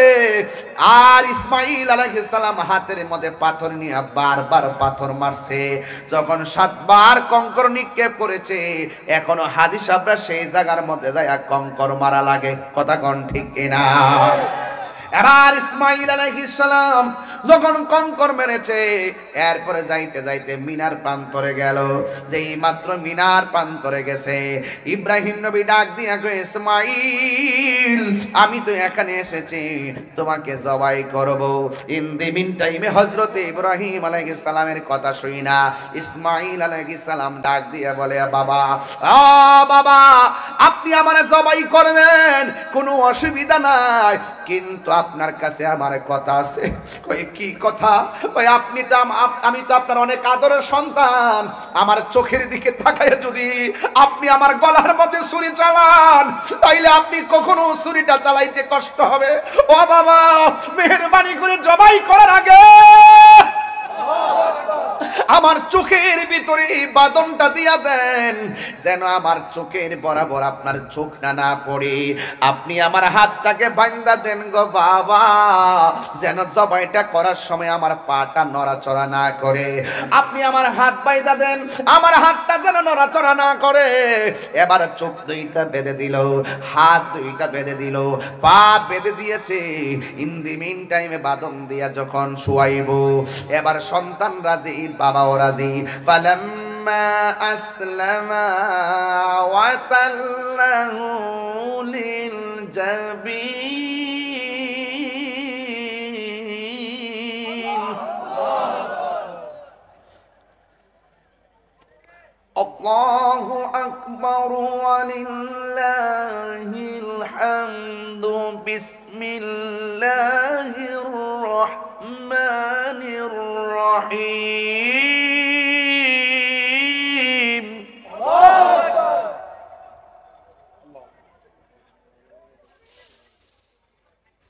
আর ইসমাইল আলাইহিস সালাম হাতের মধ্যে পাথর নিয়ে বারবার পাথর মারছে। যখন 7 বার কঙ্কর নিক্ষেপ করেছে, এখনো হাজী সাহেবরা সেই জায়গার মধ্যে যায় কঙ্কর মারা লাগে। কথা কোন ঠিক কিনা? এবার ইসমাইল আলাইহিস সালাম যখন কঙ্কর মেরেছে, এরপরে যাইতে যাইতে মিনার প্রান্তরে গেল। যেই মাত্র মিনার প্রান্তরে গেছে, ইব্রাহিম নবী ডাক দিয়া কয়, ইসমাইল, আমি তো এখানে এসেছি তোমাকে জবাই করব। ইন দি মিন টাইমে হযরতে ইব্রাহিম আলাইহিস সালামের কথা শুই না, ইসমাইল আলাইহিস সালাম ডাক দিয়া বলে, বাবা, বাবা, আপনি আমারে জবাই করবেন, কোনো অসুবিধা নাই, কিন্তু আপনার কাছে আমার কথা আছে। কই কি কথা? কই আপনি তো আমি তো আপনার অনেক আদরের সন্তান, আমার চোখের দিকে তাকায় যদি আপনি আমার গলার মধ্যে ছুরি চালান, তাইলে আপনি কখনো ছুরিটা চালাইতে কষ্ট হবে। ও বাবা, মেহেরবানি করে জবাই করার আগে আমার চোখের ভিতরে বাঁধনটা দিয়া দেন, যেন আমার চোখের বরাবর আপনার চোখ না পড়ে। আপনি আমার হাতটাকে বাঁধা দেন গো বাবা, যেন জবাইটা করার সময় আমার পাটা নড়াচড়া না করে। আপনি আমার হাত বাঁধা দেন, আমার হাতটা যেন নড়াচড়া না করে। এবার চোখ 2টা বেঁধে দিল, হাত 2টা বেঁধে দিল, পা বেঁধে দিয়েছে। ইন দি মিন টাইমে বাঁধন দিয়া যখন শুয়াইব, এবার সন্তান রাজি, বাবাও রাজি। ফালাম্মা আসলামা ওয়া তাল্লাহু লিল জাবিন। আল্লাহু আকবার ওয়া লিল্লাহিল হামদু। বিসমিল্লাহির রাহমানির রহিম।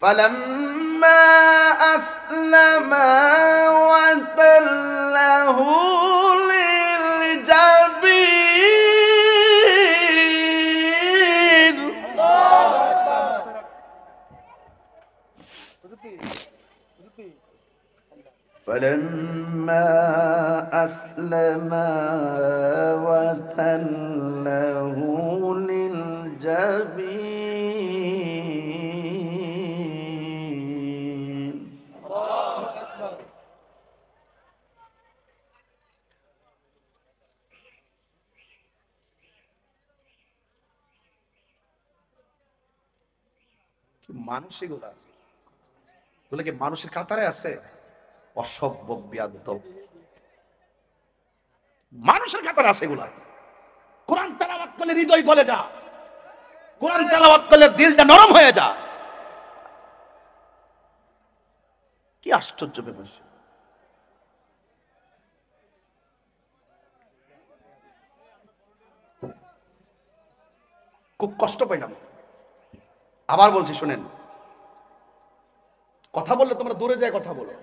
فلما أسلما وتله للجبين. فلما أسلما وتله للجبين. মানুষ এগুলা কি মানুষের কাতারে আছে? অসভ্য বিয়াদব মানুষের কাতারে আছে এগুলা। কোরআন তেলাওয়াত করলে হৃদয় গলে যা, কোরআন তেলাওয়াত করলে দিলটা নরম হয়ে যা। কি আশ্চর্য ব্যাপার! খুব কষ্ট পাইলাম। আবার বলছি শুনেন, কথা বললে তোমরা দূরে যায় কথা বলো।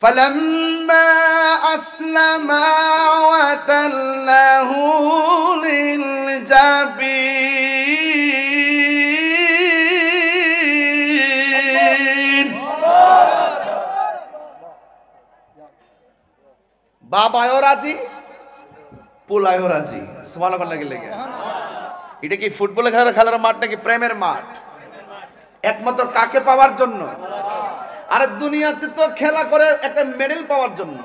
فلما أسلما وتله للجبين বাবাও রাজি পোলায়ও রাজি সুবহানাল্লাহ লাগলে এটা কি ফুটবলের খেলার মাঠ নাকি প্রেমের মাঠ একমাত্র কাকে পাওয়ার জন্য আর দুনিয়াতে তো খেলা করে একটা মেডেল পাওয়ার জন্য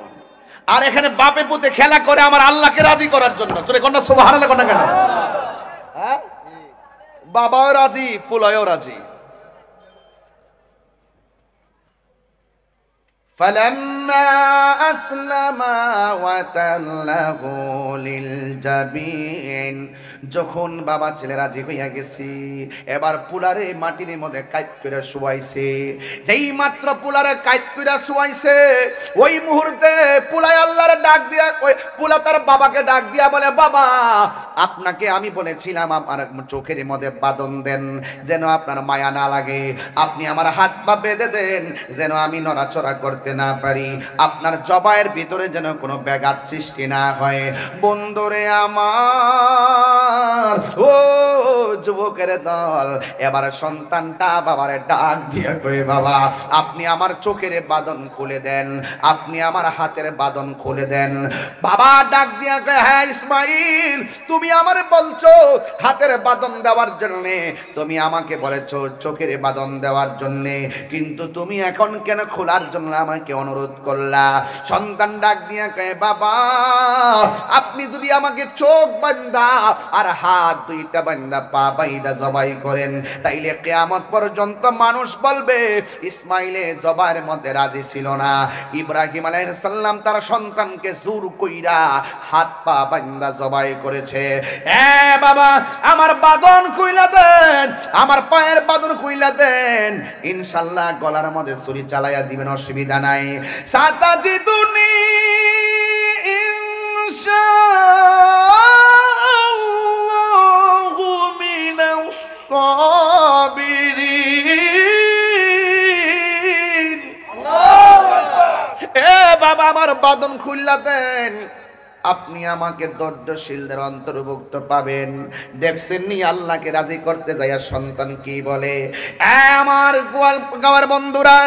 আর এখানে বাপে পুতে খেলা করে আমার আল্লাহকে রাজি করার জন্য তোরে কোনটা সুবহানাল্লাহ কোনটা কেন হ্যাঁ বাবাও রাজি পোলায়ও রাজি فلما أسلما وتله للجبين যখন বাবা ছেলে রাজি হইয়া গেছি এবার পুলারে মাটির মধ্যে কাইত করে শুয়াইছে যেই মাত্র পুলারে কাইত করে শুয়াইছে ওই মুহূর্তে পুলাই আল্লাহর ডাক দিয়া ওই পুলা তার বাবাকে ডাক দিয়া বলে বাবা আপনাকে আমি বলেছিলাম আমার চোখের মধ্যে বাঁধন দেন যেন আপনার মায়া না লাগে আপনি আমার হাত পা বেঁধে দেন যেন আমি নড়াচড়া করতে না পারি আপনার জবায়ের ভিতরে যেন কোনো ব্যাঘাত সৃষ্টি না হয় বন্ধুরে আমার ও যুবকের দল এবার সন্তানটা বাবারে ডাক দিয়ে কই বাবা আপনি আমার চোখের বাঁধন খুলে দেন আপনি আমার হাতের বাঁধন খুলে দেন বাবা ডাক দিয়ে কয় হ্যাঁ ইসমাইল তুমি আমারে বলছো হাতের বাঁধন দেওয়ার জন্য তুমি আমাকে বলেছো চোখের বাঁধন দেওয়ার জন্য কিন্তু তুমি এখন কেন খোলার জন্য আমাকে অনুরোধ করলা সন্তান ডাক দিয়ে কয় বাবা আপনি যদি আমাকে চোখ বাঁধা আর হাত দুইটা বাঁধা পা বাইদা জবাই করেন তাইলে কিয়ামত পর্যন্ত মানুষ বলবে ইসমাইলে জবাইয়ের মধ্যে রাজি ছিল না ইব্রাহিম আলাইহিস সালাম তার সন্তানকে জোর কইরা হাত পা বাঁধা জবাই করেছে এ বাবা আমার বাঁধন খুইলা দেন আমার পায়ের বাঁধন খুইলা দেন ইনশাআল্লাহ গলার মধ্যে ছুরি চালায়া দিবেন অসুবিধা নাই সাতাজিদুনি ইনশাআল্লাহু মিনাস সাবিরিন আল্লাহু আকবার এ বাবা আমার বাঁধন খুইলা দেন আপনি আমাকে ধৈর্যশীলদের অন্তর্ভুক্ত পাবেন দেখছেন নি আল্লাহকে রাজি করতে যাইয়া সন্তান কি বলে আমার গাওয়ার বন্ধুরা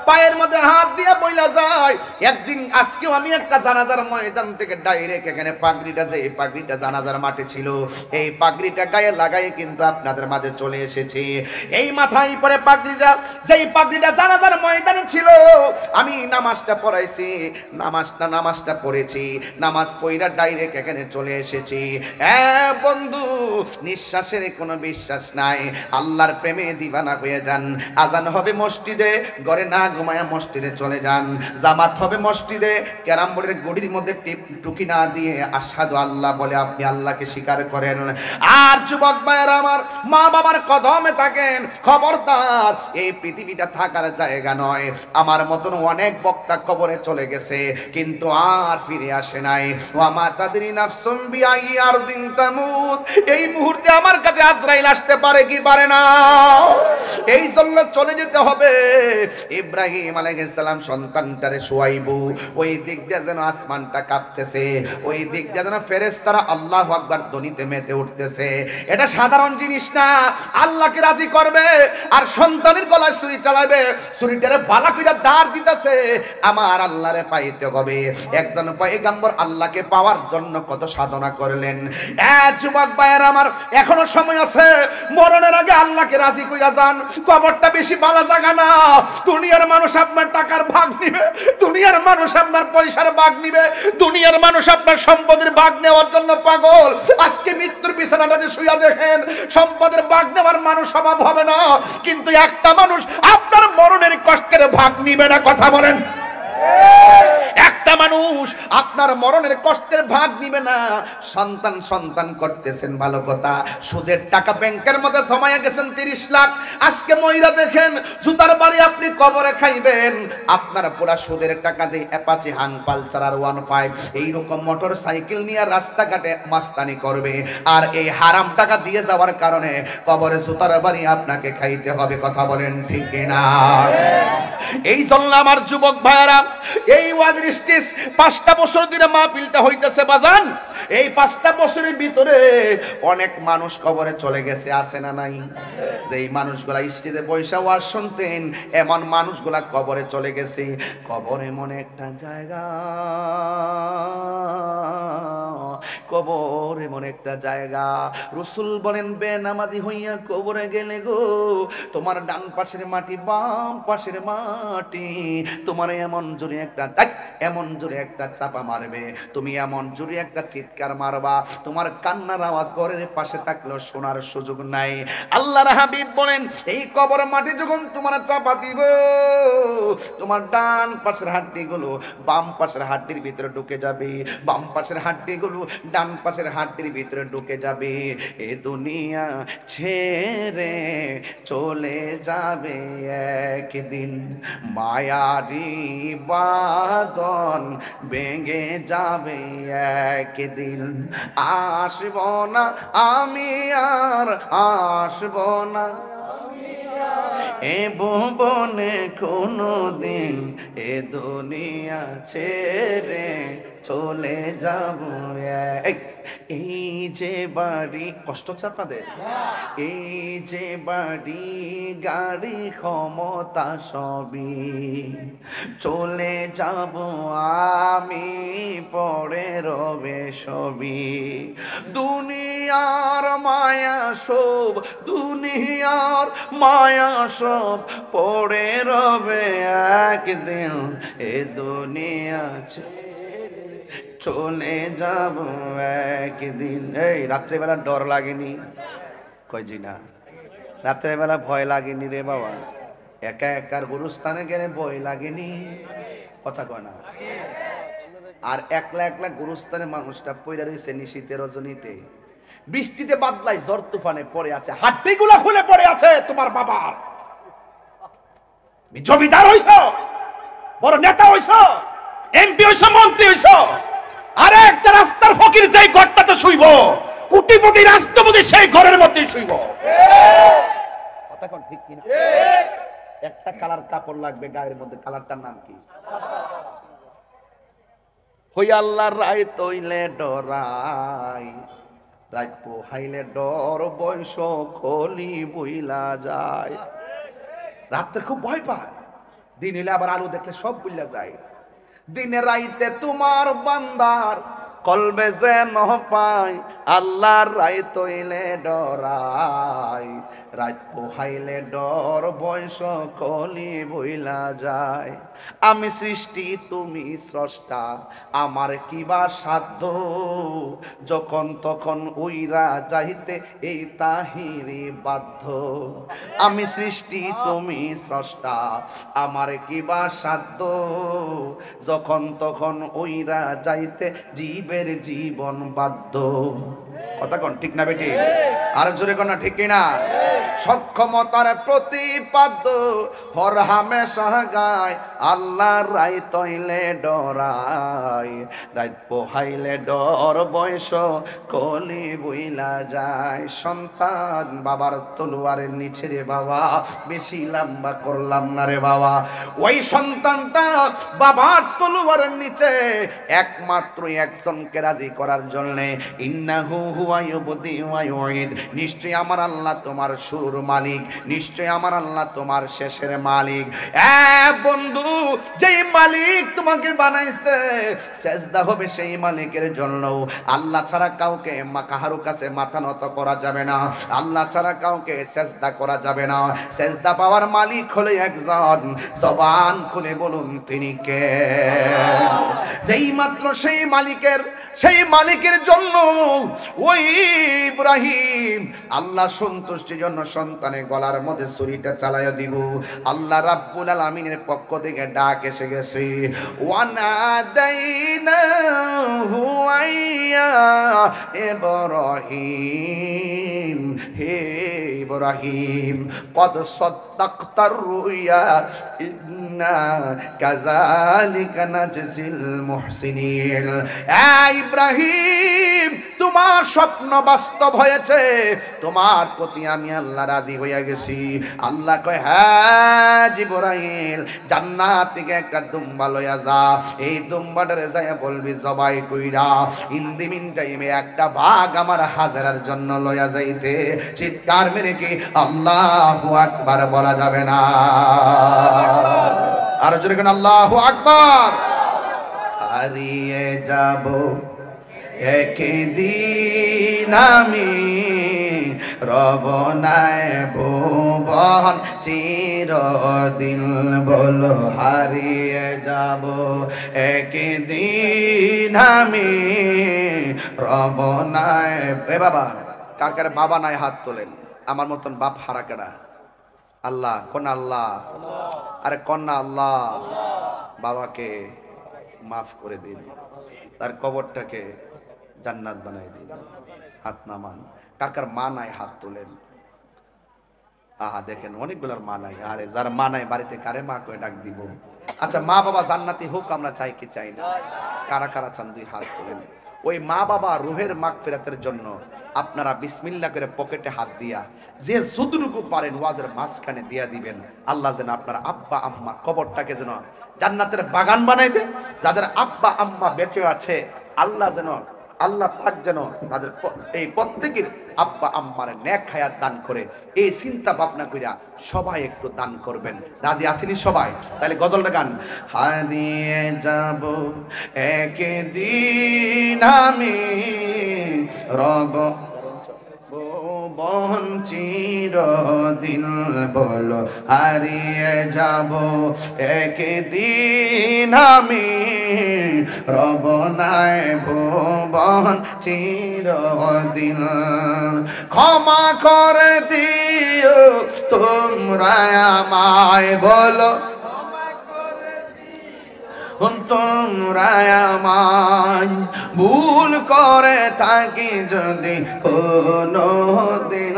পায়ের মধ্যে হাত দিয়ে বইলা যায় একদিন আজকেও আমি একটা জানাজার ময়দান থেকে ডাইরেক্ট এখানে পাগড়িটা যে পাগড়িটা জানাজার মাঠে ছিল এই পাগড়িটা গায়ে লাগাই কিন্তু আপনাদের মাঝে চলে এসেছি এই মাথায় পরে পাগড়িটা যেই পাগড়িটা জানাজার ময়দানে ছিল আমি নামাজটা পড়াইছি নামাজটা পড়েছি নামাজ পড়া ডাইরেক্ট এখানে চলে এসেছি বন্ধু নিঃশ্বাসের কোনো বিশ্বাস নাই আল্লাহর প্রেমে দিবানা হয়ে যান আজান হবে মসজিদে ঘরে না ঘুমায়া মসজিদে চলে যান জামাত হবে মসজিদে ক্যারাম বোর্ডের গুড়ির মধ্যে টুকি না দিয়ে আশহাদু আল্লাহ বলে আপনি আল্লাহকে স্বীকার করেন আর যুবক ভাইয়েরা আমার মা বাবার কদমে থাকেন খবরদার এই পৃথিবীটা থাকার জায়গা নয় আমার মতন অনেক বক্তা কবরে চলে গেছে কিন্তু আর ফিরে আসে নাই ওয়ামা তাদরি নাফসুম বিআই আরদিন তামুত এই মুহূর্তে আমার কাছে আজরাইল আসতে পারে কি পারে না এই জন্য চলে যেতে হবে ইব্রাহিম আলাইহিস সালাম সন্তানটারে শুয়াইবু ওই দিক দিয়ে যেন আসমানটা কাঁপতেছে ওই দিক দিয়ে যেন ফেরেশতারা আল্লাহু আকবার ধ্বনিতে মেতে উঠতেছে এটা সাধারণ জিনিস না আল্লাহকে রাজি করবে আর সন্তানের গলায় ছুরি চালাবে ছুরিটারে বালা কইরা দাঁড় দিতেছে আমার আল্লাহরে পাইতে হবে একজন পয়গম্বর আল্লাহকে পাওয়ার জন্য কত সাধনা করলেন যুবক ভাইয়ের আমার এখনো সময় আছে মরণের আগে আল্লাহকে রাজি কইরা যান কবরটা বেশি ভালো জায়গা না দুনিয়ার মানুষ আপনার টাকার ভাগ নিবে দুনিয়ার মানুষ আপনার পয়সার ভাগ নিবে দুনিয়ার মানুষ আপনার সম্পদের ভাগ নেওয়ার জন্য পাগল আজকে মৃত্যুর বিছানাটাতে শুইয়া দেখেন সম্পদের ভাগ নেওয়ার মানুষ অভাব হবে না কিন্তু একটা মানুষ আপনার মরণের কষ্টের ভাগ নিবে না কথা বলেন একটা মানুষ আপনার মরণের কষ্টের ভাগ নিবে না। সন্তান সন্তান করতেছেন ভালো কথা, সুদের টাকা ব্যাংকের মধ্যে জমায়া গেছেন 30 লাখ, আজকে মহিলা দেখেন জুতার বাড়ি আপনি কবরে খাইবেন। আপনার পুরা সুদের টাকা দিয়ে অ্যাপাচি, হাং পালসার আর 15 এইরকম মোটর সাইকেল নিয়ে রাস্তাঘাটে মাস্তানি করবে, আর এই হারাম টাকা দিয়ে যাওয়ার কারণে কবরে জুতার বাড়ি আপনাকে খাইতে হবে। কথা বলেন ঠিক কিনা? এই জন্য আমার যুবক ভাইরা, এই ওয়াজের স্টেজ 5টা বছর ধরে মাহফিলটা হইতেছে বাজান, এই 5টা বছরের ভিতরে অনেক মানুষ কবরে চলে গেছে, আছে না নাই? যেই মানুষগুলা স্টেজে বৈশা ওয়াজ শুনতেন, এমন মানুষগুলা কবরে চলে গেছে। কবর এমন একটা জায়গা, কবর এমন একটা জায়গা, রাসূল বলেন বেনামাজি হইয়া কবরে গেলে গো, তোমার ডান পাশের মাটি বাম পাশের মাটি তোমার এমন জোরে একটা চাপা মারবে, তুমি এমন জোরে একটা চিৎকার মারবা, তোমার কান্নার আওয়াজ ঘরের পাশে থাকলেও শোনার সুযোগ নাই। আল্লাহর হাবিব বলেন এই কবর মাটি যখন তোমার চাপা দিব, তোমার ডান পাশের হাড্ডিগুলো বাম পাশের হাড্ডির ভিতরে ঢুকে যাবে, বাম পাশের হাড্ডিগুলো ডান পাশের হাড্ডির ভিতরে ঢুকে যাবে। এ দুনিয়া ছেড়ে চলে যাবে একদিন, মায়ারি বাঁধন ভেঙে যাবে একদিন, আসব না আমি আর আসব না এ ভুবনে কোনো দিন, এ দুনিয়া ছেড়ে চলে যাব। এই যে বাড়ি, কষ্ট হচ্ছে আপনাদের? এই যে বাড়ি গাড়ি ক্ষমতা সবই চলে যাব আমি, পরে রবে সবই। দুনিয়ার মায়া সব, দুনিয়ার মায়া সব পরে রবে একদিন, এ দুনিয়া চলে যাব একদিন। এই রাত্রেবেলা ডর লাগেনি? কই জি না, রাত্রেবেলা ভয় লাগেনি রে বাবা? একা একার গুরুস্থানে গেলে ভয় লাগেনি? কথা কয় না? আর একলা একলা গুরুস্থানে মানুষটা পয়দা রয়েছে নিশীতে রজনীতে, বৃষ্টিতে বাদলাই ঝড় তুফানে পড়ে আছে, হাড্ডিগুলা খুলে পড়ে আছে তোমার বাবার। জমিদার হইছ, বড় নেতা হইছ, এমপি হইছ, মন্ত্রী হইছ, আরে একটা রাস্তার ফকির যেই ঘরটাতে শুইব, কোটিপতি রাষ্ট্রপতি সেই ঘরের মধ্যেই শুইব। কথা কোন ঠিক কিনা? একটা কালার কাপড় লাগবে গায়ের মধ্যে, কালারটার নাম কি? হই আল্লাহর রায় তৈলে ডরাই, রাত পোহাইলে ডর বয়স খলি বইলা যায়। রাত্রে খুব ভয় পায়, দিন হইলে আবার আলো দেখলে সব বুইলা যায়। দিনে রাইতে তোমার বান্দার কলবে যেন পাই, আল্লাহর রায় তৈলে ডরাই, রাত পোহাইলে ডর বয়স কলি বইলা যায়। আমি সৃষ্টি তুমি স্রষ্টা, আমার কিবা সাধ্য, যখন তখন উইরা যাইতে এই তাহিরি বাধ্য। আমি সৃষ্টি তুমি স্রষ্টা, আমার কিবা সাধ্য, যখন তখন উইরা যাইতে জীবের জীবন বাধ্য। কথা কোন ঠিক না বেটি? আর জোরে কোন ঠিক কিনা? সক্ষমতার প্রতিপাদ্য হর হামেশা গায়, আল্লাহর রায় তৈলে ডরাই, রাত পোহাইলে ডর বয়স কলি বইলা যায়। সন্তান বাবার তলোয়ারের নিচে রে বাবা, বেশি লম্বা করলাম না রে বাবা, ওই সন্তানটা বাবার তলোয়ারের নিচে একমাত্র একজনকে রাজি করার জন্য, ইন্নাহু হুয়া ইউবদি ওয়া ইউঈদ, নিশ্চয় আমার আল্লাহ তোমার শুরুর মালিক, নিশ্চয় আমার আল্লাহ তোমার শেষের মালিক। বন্ধু, যেই মালিক তোমাকে বানাইছে সেজদা হবে সেই মালিকের জন্য। আল্লাহ ছাড়া কাউকে কারো কাছে মাথা নত করা যাবে না, আল্লাহ ছাড়া কাউকে সেজদা করা যাবে না। সেজদা পাওয়ার মালিক হলো একজন, জবান খুলে বলুন তিনি কে? যেই মাত্র সেই মালিকের সেই মালিকের জন্য ওই ইব্রাহিম আল্লাহ সন্তুষ্টির জন্য সন্তানের গলার মধ্যে ছুরিটা চালাইয়া দিব। আল্লাহ রাব্বুল আলামিনের পক্ষ থেকে ডাক এসে গেছে, ওয়ানাদাইনাহু আইয়া ইব্রাহিম, হে ইব্রাহিম কদ সাদ্দাকতার রুয়া ইন্না কাযালিকা নাজজিল মুহসিনিন। ইব্রাহিম তোমার স্বপ্ন বাস্তব হয়েছে, তোমার প্রতি আমি আল্লাহ রাজি হইয়া গেছি। আল্লাহ কয়, হ্যাঁ জিবরাইল জান্নাত থেকে একটা দুম্বা লইয়া যা, এই দুম্বাটারে যাইয়া বলবি জবাই কইরা ইন দি মিন টাইমে একটা ভাগ আমার হাজারার জন্য লইয়া যাইতে। চিৎকার মেরে কি আল্লাহু আকবার বলা যাবে না? আর জোরে কেন আল্লাহু আকবার। হারিয়ে যাব একদিন আমি, রব নাই ভুবন চিরদিন, বলো হারিয়ে যাব একদিন আমি, রব নাই। এ বাবা, কার কার বাবা নাই হাত তোলেন। আমার মতন বাপ হারা কেডা? আল্লাহ। কোন আল্লাহ? আরে কন্যা আল্লাহ। বাবাকে মাফ করে দিন, তার কবরটাকে জান্নাত বানাই দিন। হাত নামান। কার কার মা নাই হাত তোলেন। আহা দেখেন অনেকগুলার মা নাই। আরে যার মা নাই বাড়িতে কারে মা করে ডাক দিব? আচ্ছা মা বাবা জান্নাতি হোক আমরা চাই কি চাই না? কারা কারা চান দুই হাত তোলেন। ওই মা বাবা রুহের মাগফিরাতের জন্য আপনারা বিসমিল্লাহ করে পকেটে হাত দিয়া যে যতটুকু পারেন ওয়াজের মাঝখানে দিয়া দিবেন। আল্লাহ যেন আপনার আব্বা আম্মা কবরটাকে যেন জান্নাতের বাগান বানাই দেন। যাদের আব্বা আম্মা বেঁচে আছে আল্লাহ যেন, আল্লাহ পাক যেন তাদের এই প্রত্যেকের আব্বা আম্মার নেক হায়াত দান করে। এই চিন্তা ভাবনা কইরা সবাই একটু দান করবেন। রাজি আসেনি সবাই? তাহলে গজলটা গান। হারিয়ে যাব একদিন আমি, রব বহন চিরদিন, বলো হারিয়ে যাব একদিন আমি, রব নাই ভুবন চিরদিন। ক্ষমা করে দিও তোমরা আমায়, বলো তোমরা আমায়, ভুল করে থাকি যদি কোনো দিন,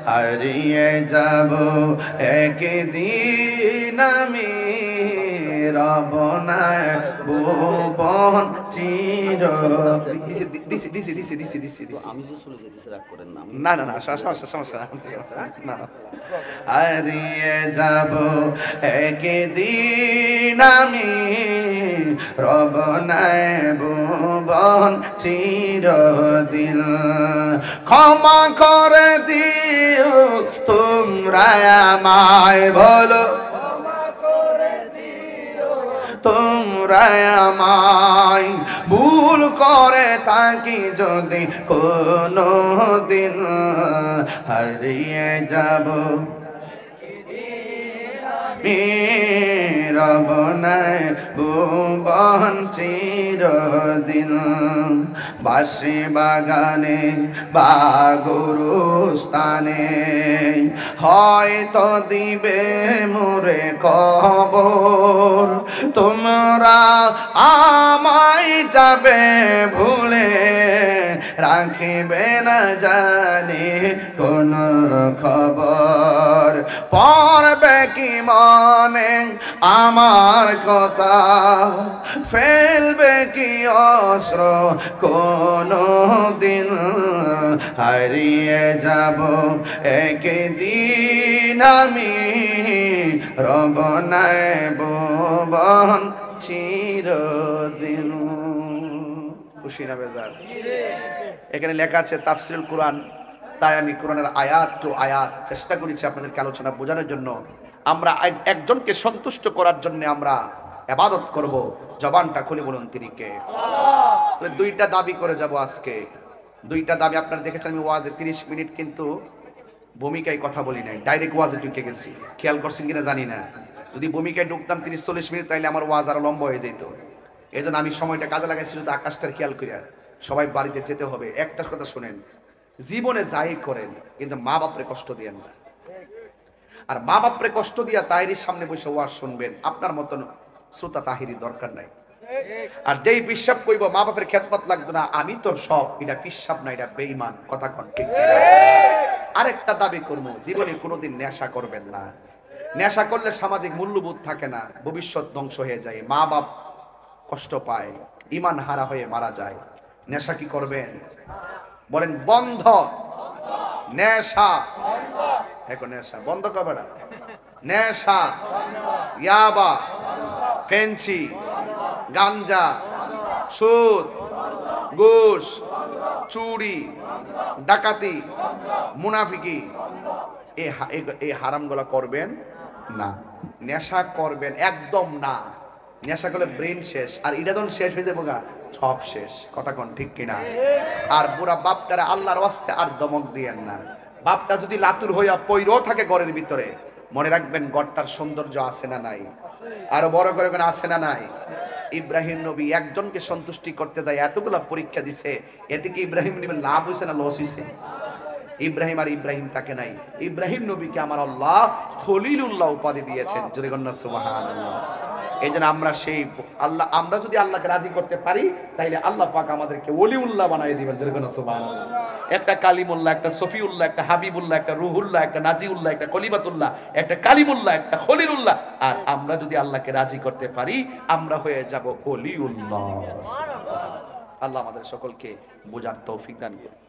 হারিয়ে যাব একদিন আমি, রব নাই ভুবন চির। না না না সমস্যা না। হারিয়ে যাব একদিন আমি, রব নাই ভুবন চিরদিন। ক্ষমা করে দিও তোমরা আমায়, বলো তোমরা আমায়, ভুল করে থাকি যদি কোনো দিন, হারিয়ে যাব রব নাই ভুবন চিরদিন। বাঁশি বাগানে বা গুরুস্থানে হয়তো দিবে মোরে কবর, তোমরা আমায় যাবে ভুলে, রাখিবে না জানি কোন খবর। পড়বে কি মনে আমার কথা, ফেলবে কি অস্ত্র কোনো দিন, হারিয়ে যাব একদিন আমি, রব নাই ভুবন চিরদিন। খুশি না বেজার? এখানে লেখা আছে তাফসিরুল কুরআন, তাই আমি কোরআনের আয়াত টু আয়াত চেষ্টা করেছি আপনাদেরকে আলোচনা বোঝানোর জন্য। আমরা একজনকে সন্তুষ্ট করার জন্য আমরা ইবাদত করব। জবানটা খুলে বলুন তিনি কে? আল্লাহ। দুইটা দাবি করে যাব আজকে। দুইটা দাবি আপনারা দেখেছেন আমি ওয়াজে 30 মিনিট কিন্তু ভূমিকায় কথা বলি নাই, ডাইরেক্ট ওয়াজে ঢুকে গেছি। খেয়াল করছেন কিনা জানি না। যদি ভূমিকায় ঢুকতাম 30-40 মিনিট তাইলে আমার ওয়াজ আরো লম্বা হয়ে যেত। এই জন্য আমি সময়টা কাজে লাগাইছি শুধু আকাশটার খেয়াল করিয়া সবাই বাড়িতে যেতে হবে। একটা কথা শোনেন, জীবনে যাই করেন কিন্তু মা বাপরে কষ্ট দিয়েন না। আর মা বাপরে কষ্ট দিয়া তাহিরির সামনে বসে ওয়াজ শুনবেন, আপনার মতন শ্রোতা তাহিরি দরকার নাই। আর যেই পিসাব কইব মা বাপের খেদমত লাগতো না, আমি তো সব, এটা পিসাব না, এটা বেঈমান। কথা কন ঠিক? আরেকটা দাবি করবো, জীবনে কোনোদিন নেশা করবেন না। নেশা করলে সামাজিক মূল্যবোধ থাকে না, ভবিষ্যৎ ধ্বংস হয়ে যায়, মা বাপ কষ্ট পায়, ইমান হারা হয়ে মারা যায়। নেশা কি করবেন? বলেন বন্ধ। নেশা এখন নেশা বন্ধ করবে না। নেশা, ইয়াবা, ফেন্সি, গাঞ্জা, সুদ, ঘুষ, চুরি, ডাকাতি, মুনাফিকি, এই হারামগুলো করবেন না। নেশা করবেন একদম না। নেশা করলে ব্রেন শেষ, আর এটা যখন শেষ হয়ে যাবো গা সব শেষ। কথা কোন ঠিক কিনা? আর বুড়া বাপটারে আল্লাহর ওয়াস্তে আর দমক দিয়েন না। বাপটা যদি লাতুর হইয়া পইরও থাকে ঘরের ভিতরে, মনে রাখবেন ঘরটার সৌন্দর্য আছে না নাই? আরো বড় করে আছে না নাই? ইব্রাহিম নবী একজনকে সন্তুষ্টি করতে যায় এতগুলা পরীক্ষা দিছে, এতে কি ইব্রাহিম নবীর লাভ হয়েছে না লস হয়েছে? ইব্রাহিম আর ইব্রাহিম তাকে নাই। ইব্রাহিম নবীকে আমার আল্লাহ খলিলুল্লাহ উপাধি দিয়েছেন। জোরে গন্না সুবহানাল্লাহ। এই জন্য আমরা সেই আল্লাহ, আমরা যদি আল্লাহকে রাজি করতে পারি তাইলে আল্লাহ পাক আমাদেরকে ওলিউল্লাহ বানাই দিবেন। জোরে গন্না সুবহানাল্লাহ। একটা কালিমুল্লাহ, একটা সফিউল্লাহ, একটা হাবিবুল্লাহ, একটা রুহুল্লাহ, একটা নাজিউল্লাহ, একটা কলিমাতুল্লাহ, একটা কালিমুল্লাহ, একটা খলিলুল্লাহ। আর আমরা যদি আল্লাহকে রাজি করতে পারি আমরা হয়ে যাব ওলিউল্লাহ। আল্লাহ আমাদের সকলকে বোঝার তৌফিক দান করুন।